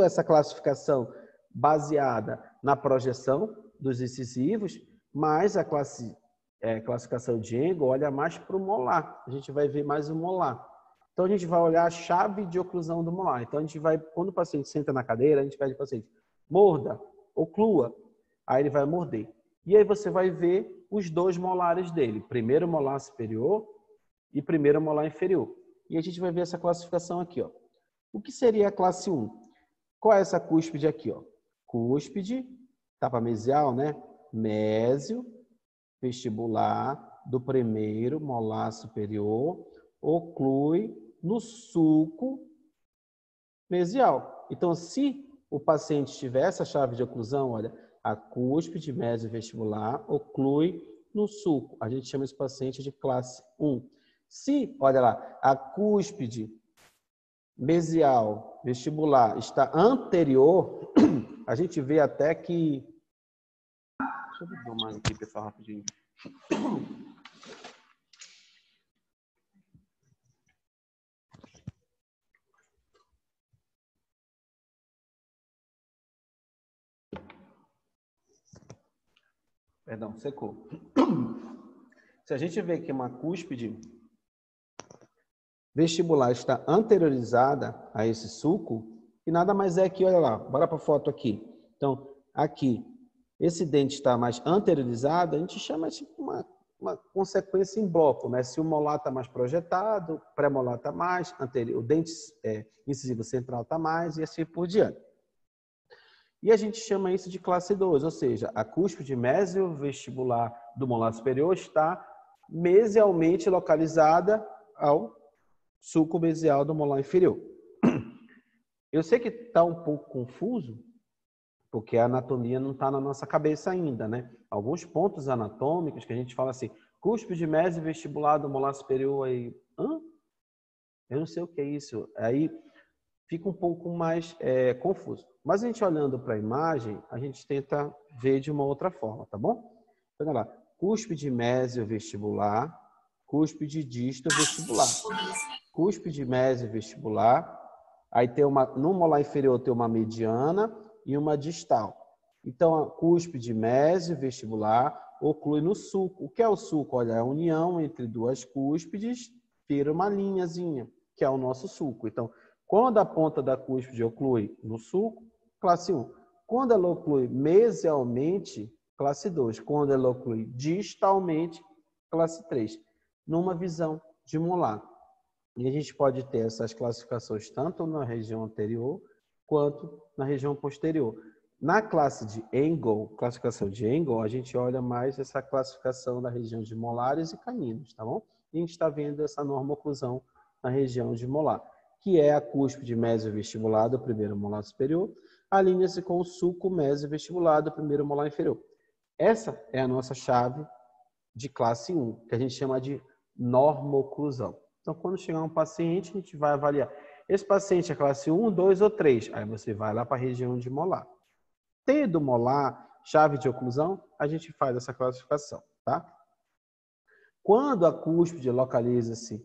essa classificação baseada na projeção dos incisivos, mas a classificação de Engel olha mais para o molar. A gente vai ver mais o molar. Então, a gente vai olhar a chave de oclusão do molar. Então, a gente vai, quando o paciente senta na cadeira, a gente pede ao paciente, morda, oclua. Aí ele vai morder. E aí você vai ver os dois molares dele. Primeiro molar superior e primeiro molar inferior. E a gente vai ver essa classificação aqui, ó. O que seria a classe 1? Qual é essa cúspide aqui, ó? Cúspide, tapa mesial, né? Mésio, vestibular do primeiro molar superior, oclui no sulco mesial. Então, se o paciente tiver essa chave de oclusão, olha, a cúspide mésio vestibular oclui no sulco. A gente chama esse paciente de classe 1. Se, olha lá, a cúspide mesial vestibular está anterior, a gente vê até que... Deixa eu ver mais aqui, pessoal, rapidinho. Perdão, secou. Se a gente vê que uma cúspide vestibular está anteriorizada a esse sulco, e nada mais é que, olha lá, bora para a foto aqui. Então, aqui, esse dente está mais anteriorizado, a gente chama de uma consequência em bloco, né? Se o molar está mais projetado, o pré-molar está mais, o dente incisivo central está mais, e assim por diante. E a gente chama isso de classe 2, ou seja, a cúspide mésio vestibular do molar superior está mesialmente localizada ao sulco mesial do molar inferior. Eu sei que está um pouco confuso, porque a anatomia não está na nossa cabeça ainda, né? Alguns pontos anatômicos que a gente fala assim, cúspide mésio vestibular do molar superior, aí, eu não sei o que é isso. Aí fica um pouco mais confuso. Mas a gente olhando para a imagem, a gente tenta ver de uma outra forma, tá bom? Então, olha lá, cúspide mésio vestibular, cúspide disto vestibular. Cúspide mésio vestibular, aí tem no molar inferior tem uma mediana e uma distal. Então, a cúspide mésio vestibular oclui no sulco. O que é o sulco? Olha, é a união entre duas cúspides, vira uma linhazinha, que é o nosso sulco. Então, quando a ponta da cúspide oclui no sulco, classe 1. Quando ela oclui mesialmente, classe 2. Quando ela oclui distalmente, classe 3. Numa visão de molar. E a gente pode ter essas classificações tanto na região anterior quanto na região posterior. Na classe de Engel, classificação de Engel, a gente olha mais essa classificação da região de molares e caninos, tá bom? E a gente está vendo essa normo-oclusão na região de molar, que é a cúspide mésio vestibular do primeiro molar superior, alinha-se com o sulco mésio vestibular do primeiro molar inferior. Essa é a nossa chave de classe 1, que a gente chama de normo-oclusão. Então, quando chegar um paciente, a gente vai avaliar. Esse paciente é classe 1, 2 ou 3. Aí você vai lá para a região de molar. Tendo molar, chave de oclusão, a gente faz essa classificação, tá? Quando a cúspide localiza-se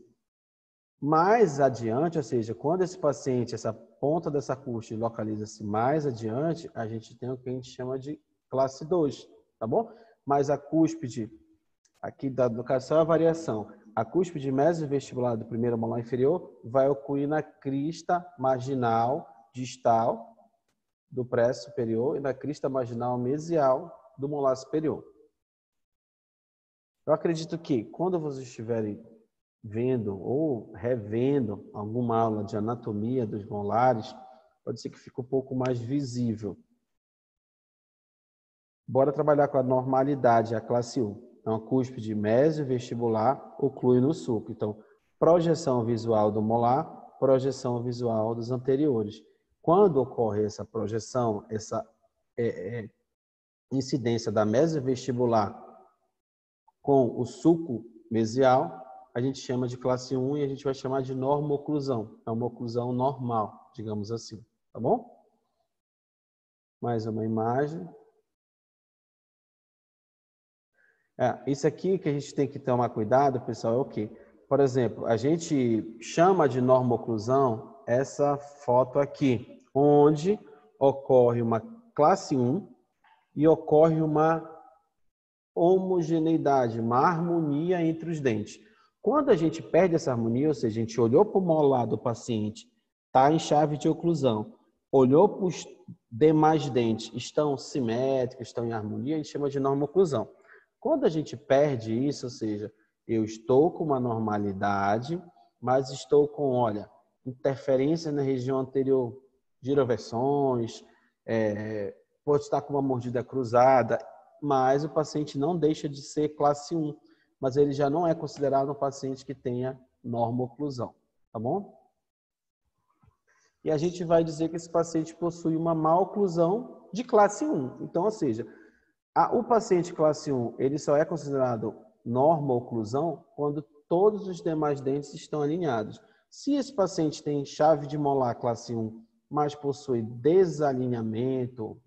mais adiante, ou seja, quando esse paciente, essa ponta dessa cúspide localiza-se mais adiante, a gente tem o que a gente chama de classe 2, tá bom? Mas a cúspide, aqui no caso só a variação, a cúspide mésio vestibular do primeiro molar inferior vai ocluir na crista marginal distal do pré-superior e na crista marginal mesial do molar superior. Eu acredito que quando vocês estiverem vendo ou revendo alguma aula de anatomia dos molares, pode ser que fique um pouco mais visível. Bora trabalhar com a normalidade, a classe 1. Então, a cúspide mesovestibular oclui no sulco. Então, projeção visual do molar, projeção visual dos anteriores. Quando ocorre essa projeção, essa incidência da mesovestibular com o sulco mesial, a gente chama de classe 1 e a gente vai chamar de normoclusão. É uma oclusão normal, digamos assim. Tá bom? Mais uma imagem. Isso aqui que a gente tem que tomar cuidado, pessoal, é o quê? Por exemplo, a gente chama de normoclusão essa foto aqui, onde ocorre uma classe 1 e ocorre uma homogeneidade, uma harmonia entre os dentes. Quando a gente perde essa harmonia, ou seja, a gente olhou para o molar do paciente, está em chave de oclusão, olhou para os demais dentes, estão simétricos, estão em harmonia, a gente chama de normoclusão. Quando a gente perde isso, ou seja, eu estou com uma normalidade, mas estou com, olha, interferência na região anterior, giroversões, pode estar com uma mordida cruzada, mas o paciente não deixa de ser classe 1, mas ele já não é considerado um paciente que tenha normoclusão, tá bom? E a gente vai dizer que esse paciente possui uma maloclusão de classe 1. Então, ou seja, o paciente classe 1, ele só é considerado normoclusão quando todos os demais dentes estão alinhados. Se esse paciente tem chave de molar classe 1, mas possui desalinhamento,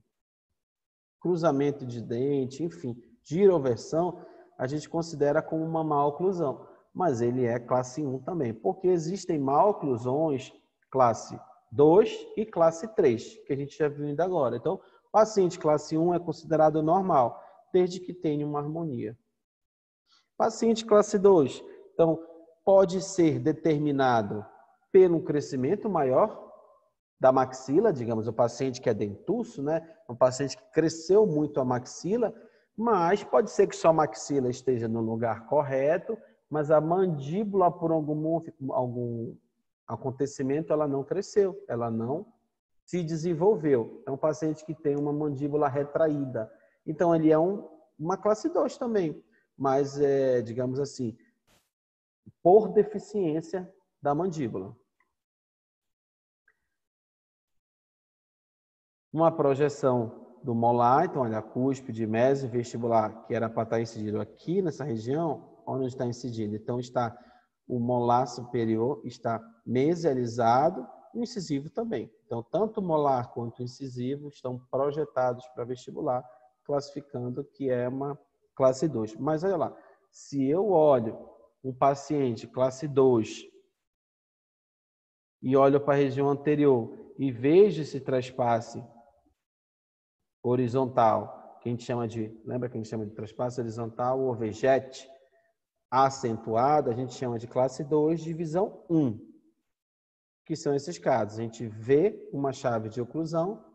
cruzamento de dente, enfim, giroversão, a gente considera como uma maloclusão. Mas ele é classe 1 também, porque existem maloclusões classe 2 e classe 3, que a gente já viu ainda agora. Então, paciente classe 1 é considerado normal, desde que tenha uma harmonia. Paciente classe 2, então, pode ser determinado pelo crescimento maior da maxila, digamos, o paciente que é dentuço, né? Um paciente que cresceu muito a maxila, mas pode ser que sua maxila esteja no lugar correto, mas a mandíbula, por algum acontecimento, ela não cresceu, ela não se desenvolveu. É um paciente que tem uma mandíbula retraída. Então, ele é uma classe 2 também, mas, digamos assim, por deficiência da mandíbula. Uma projeção do molar, então, olha, a cúspide mesovestibular, que era para estar incidido aqui nessa região, onde está incidindo. Então, o molar superior está mesializado, o incisivo também. Então, tanto o molar quanto o incisivo estão projetados para vestibular, classificando que é uma classe 2. Mas, olha lá, se eu olho um paciente classe 2 e olho para a região anterior e vejo esse traspasse horizontal, que a gente chama de, lembra que a gente chama de traspasse horizontal ou vegete acentuado, a gente chama de classe 2, divisão 1, que são esses casos. A gente vê uma chave de oclusão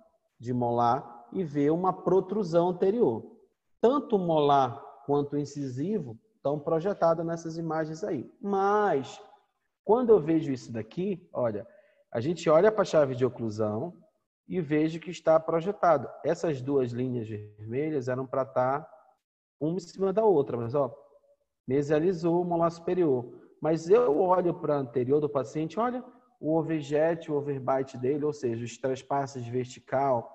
de molar e vê uma protrusão anterior. Tanto o molar quanto o incisivo estão projetados nessas imagens aí. Mas, quando eu vejo isso daqui, olha, a gente olha para a chave de oclusão e vejo que está projetado. Essas duas linhas vermelhas eram para estar uma em cima da outra, mas ó, mesializou o molar superior. Mas eu olho para a anterior do paciente, olha, o overjet, o overbite dele, ou seja, os traspasses vertical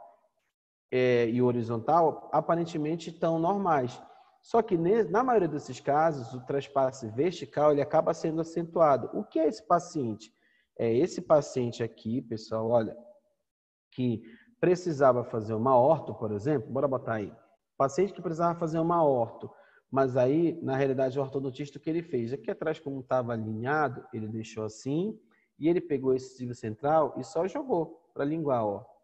e horizontal, aparentemente estão normais. Só que na maioria desses casos, o traspasse vertical ele acaba sendo acentuado. O que é esse paciente? É esse paciente aqui, pessoal, olha, que precisava fazer uma orto, por exemplo, bora botar aí. Paciente que precisava fazer uma orto, mas aí, na realidade, o ortodontista, o que ele fez? Aqui atrás, como estava alinhado, ele deixou assim, e ele pegou esse cílio central e só jogou para lingual, ó.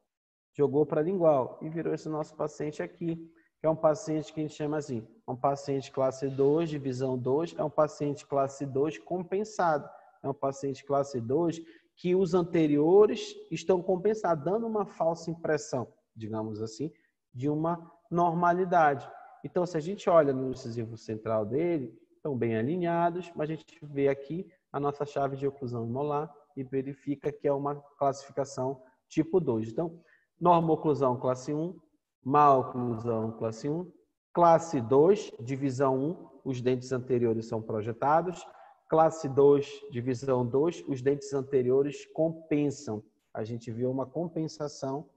Jogou para lingual e virou esse nosso paciente aqui, que é um paciente que a gente chama assim, um paciente classe 2, divisão 2, é um paciente classe 2 compensado. É um paciente classe 2 que os anteriores estão compensados, dando uma falsa impressão, digamos assim, de uma normalidade. Então, se a gente olha no incisivo central dele, estão bem alinhados, mas a gente vê aqui a nossa chave de oclusão molar e verifica que é uma classificação tipo 2. Então, normo-oclusão classe 1, mal-oclusão classe 1, classe 2, divisão 1, os dentes anteriores são projetados. Classe 2, divisão 2, os dentes anteriores compensam. A gente viu uma compensação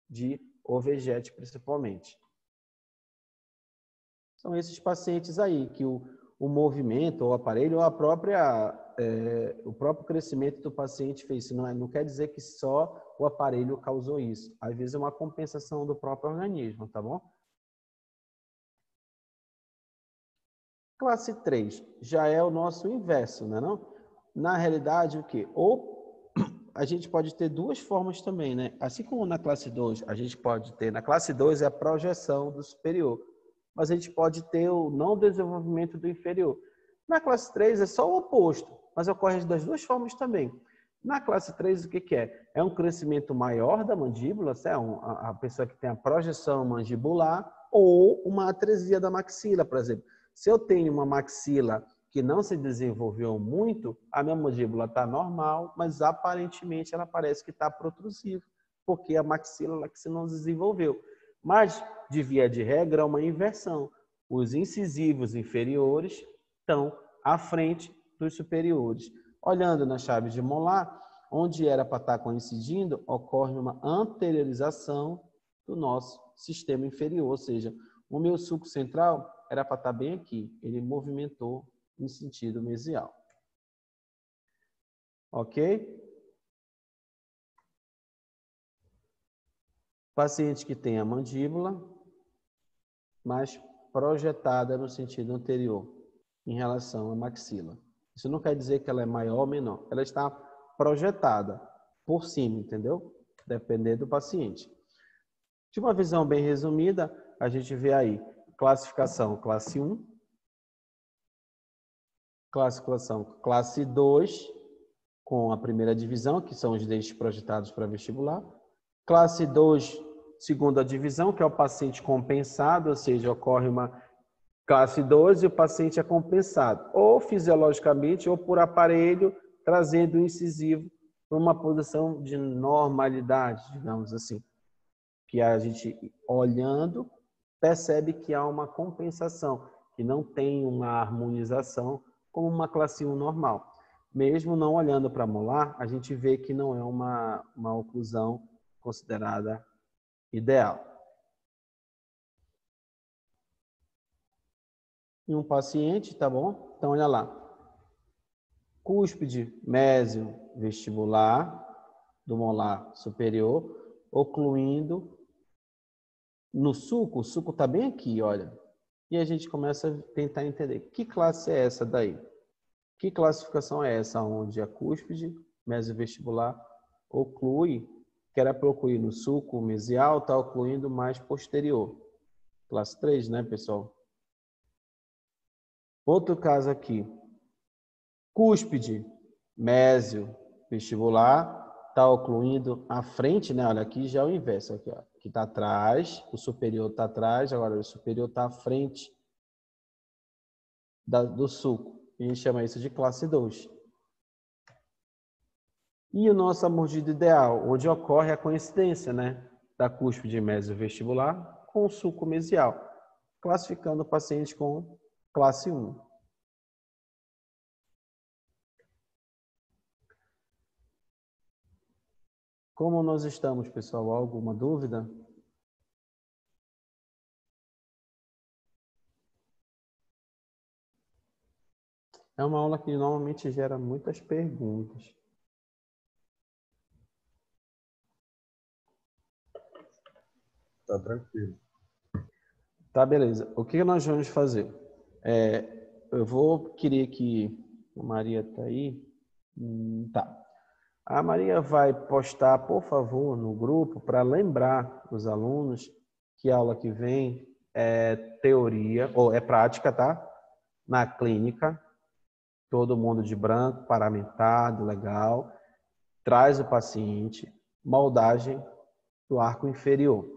de ovejete, principalmente. São esses pacientes aí que o movimento, ou o aparelho, ou o próprio crescimento do paciente fez. Isso não quer dizer que só o aparelho causou isso. Às vezes é uma compensação do próprio organismo, tá bom? Classe 3 já é o nosso inverso, né, não? Na realidade, o quê? Ou a gente pode ter duas formas também, né? Assim como na classe 2, a gente pode ter, na classe 2 é a projeção do superior, mas a gente pode ter o não desenvolvimento do inferior. Na classe 3 é só o oposto, mas ocorre das duas formas também. Na classe 3, o que é? É um crescimento maior da mandíbula, a pessoa que tem a projeção mandibular, ou uma atresia da maxila, por exemplo. Se eu tenho uma maxila que não se desenvolveu muito, a minha mandíbula está normal, mas aparentemente ela parece que está protrusiva, porque a maxila que se não desenvolveu. Mas, de via de regra, é uma inversão. Os incisivos inferiores estão à frente dos superiores. Olhando na chave de molar, onde era para estar coincidindo, ocorre uma anteriorização do nosso sistema inferior, ou seja, o meu sulco central era para estar bem aqui. Ele movimentou em sentido mesial. Ok? Paciente que tem a mandíbula mais projetada no sentido anterior em relação à maxila. Isso não quer dizer que ela é maior ou menor. Ela está projetada por cima, entendeu? Dependendo do paciente. De uma visão bem resumida, a gente vê aí classificação classe 1, classificação classe 2, com a primeira divisão, que são os dentes projetados para vestibular. Classe 2, segunda divisão, que é o paciente compensado, ou seja, ocorre uma classe 2 e o paciente é compensado, ou fisiologicamente, ou por aparelho, trazendo o incisivo para uma posição de normalidade, digamos assim. Que a gente, olhando, percebe que há uma compensação, que não tem uma harmonização como uma classe 1 normal. Mesmo não olhando para a molar, a gente vê que não é uma oclusão considerada ideal. Em um paciente, tá bom? Então, olha lá. Cúspide mésio vestibular do molar superior, ocluindo no sulco. O sulco está bem aqui, olha. E a gente começa a tentar entender que classe é essa daí. Que classificação é essa onde a cúspide mésio vestibular oclui, que era para ocluir no sulco mesial, está ocluindo mais posterior. Classe 3, né, pessoal? Outro caso aqui. Cúspide mésio vestibular está ocluindo a frente, né? Olha, aqui já é o inverso. Aqui, ó. Aqui está atrás, o superior está atrás, agora o superior está à frente do sulco. A gente chama isso de classe 2. E o nosso mordida ideal, onde ocorre a coincidência, né? Da cúspide mésio vestibular com o sulco mesial, classificando o paciente com classe 1. Como nós estamos, pessoal? Alguma dúvida? É uma aula que normalmente gera muitas perguntas. Tá tranquilo. Tá, beleza. O que nós vamos fazer? Eu vou querer que... A Maria tá aí? Tá. A Maria vai postar, por favor, no grupo, para lembrar os alunos que a aula que vem é teoria, ou é prática, tá? Na clínica. Todo mundo de branco, paramentado, legal. Traz o paciente. Moldagem do arco inferior.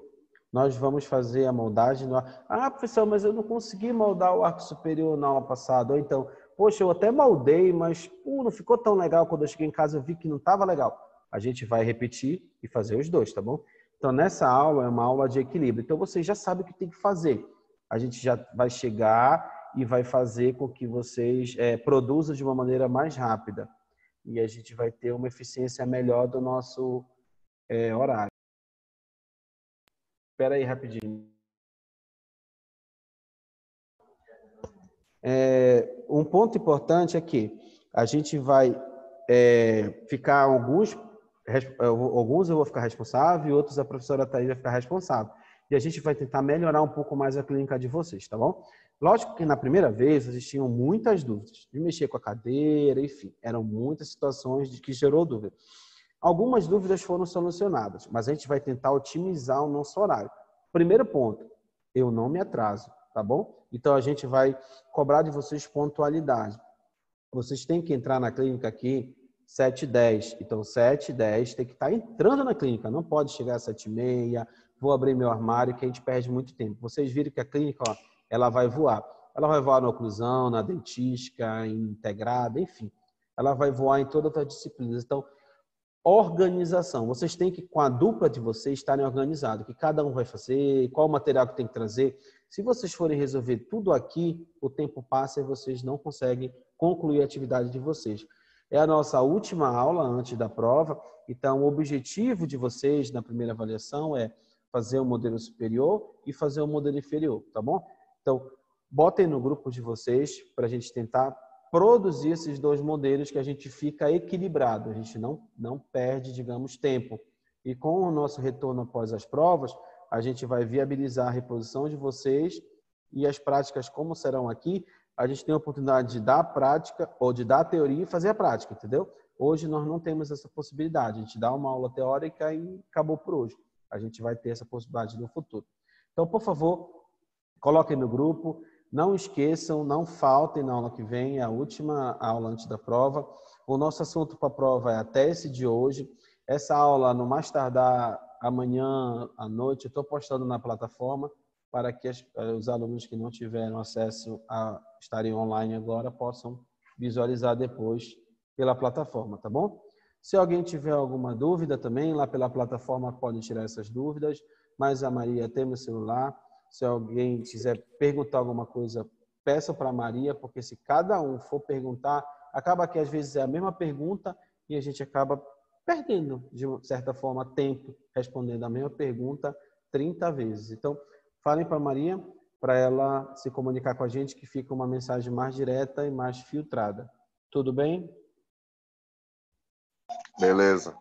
Nós vamos fazer a moldagem do arco. Ah, professor, mas eu não consegui moldar o arco superior na aula passada. Ou então, poxa, eu até moldei, mas não ficou tão legal. Quando eu cheguei em casa, eu vi que não estava legal. A gente vai repetir e fazer os dois, tá bom? Então, nessa aula é uma aula de equilíbrio. Então, vocês já sabem o que tem que fazer. A gente já vai chegar e vai fazer com que vocês produzam de uma maneira mais rápida. E a gente vai ter uma eficiência melhor do nosso horário. Espera aí rapidinho. Um ponto importante é que a gente vai ficar alguns eu vou ficar responsável e outros a professora Thaís vai ficar responsável. E a gente vai tentar melhorar um pouco mais a clínica de vocês, tá bom? Lógico que na primeira vez vocês tinham muitas dúvidas de mexer com a cadeira, enfim, eram muitas situações que gerou dúvida. Algumas dúvidas foram solucionadas, mas a gente vai tentar otimizar o nosso horário. Primeiro ponto, eu não me atraso, tá bom? Então a gente vai cobrar de vocês pontualidade. Vocês têm que entrar na clínica aqui 7h10. Então, 7h10 tem que estar entrando na clínica. Não pode chegar às 7h30, vou abrir meu armário, que a gente perde muito tempo. Vocês viram que a clínica, ó, ela vai voar. Ela vai voar na oclusão, na dentística, integrada, enfim. Ela vai voar em todas as disciplinas. Então, organização. Vocês têm que, com a dupla de vocês, estarem organizados. O que cada um vai fazer, qual o material que tem que trazer. Se vocês forem resolver tudo aqui, o tempo passa e vocês não conseguem concluir a atividade de vocês. É a nossa última aula antes da prova, então o objetivo de vocês na primeira avaliação é fazer o modelo superior e fazer o modelo inferior, tá bom? Então, botem no grupo de vocês para a gente tentar produzir esses dois modelos que a gente fica equilibrado, a gente não perde, digamos, tempo. E com o nosso retorno após as provas, a gente vai viabilizar a reposição de vocês e as práticas como serão aqui, a gente tem a oportunidade de dar a prática ou de dar a teoria e fazer a prática, entendeu? Hoje nós não temos essa possibilidade. A gente dá uma aula teórica e acabou por hoje. A gente vai ter essa possibilidade no futuro. Então, por favor, coloquem no grupo. Não esqueçam, não faltem na aula que vem, é a última aula antes da prova. O nosso assunto para a prova é até esse de hoje. Essa aula, no mais tardar amanhã à noite, eu estou postando na plataforma para que os alunos que não tiveram acesso a estarem online agora possam visualizar depois pela plataforma, tá bom? Se alguém tiver alguma dúvida também, lá pela plataforma pode tirar essas dúvidas, mas a Maria tem meu celular. Se alguém quiser perguntar alguma coisa, peça para a Maria, porque se cada um for perguntar, acaba que às vezes é a mesma pergunta e a gente acaba perdendo, de certa forma, tempo respondendo a mesma pergunta 30 vezes. Então, falem para a Maria, para ela se comunicar com a gente, que fica uma mensagem mais direta e mais filtrada. Tudo bem? Beleza.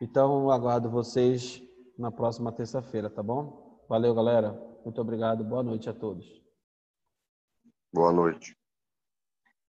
Então, aguardo vocês na próxima terça-feira, tá bom? Valeu, galera. Muito obrigado. Boa noite a todos. Boa noite.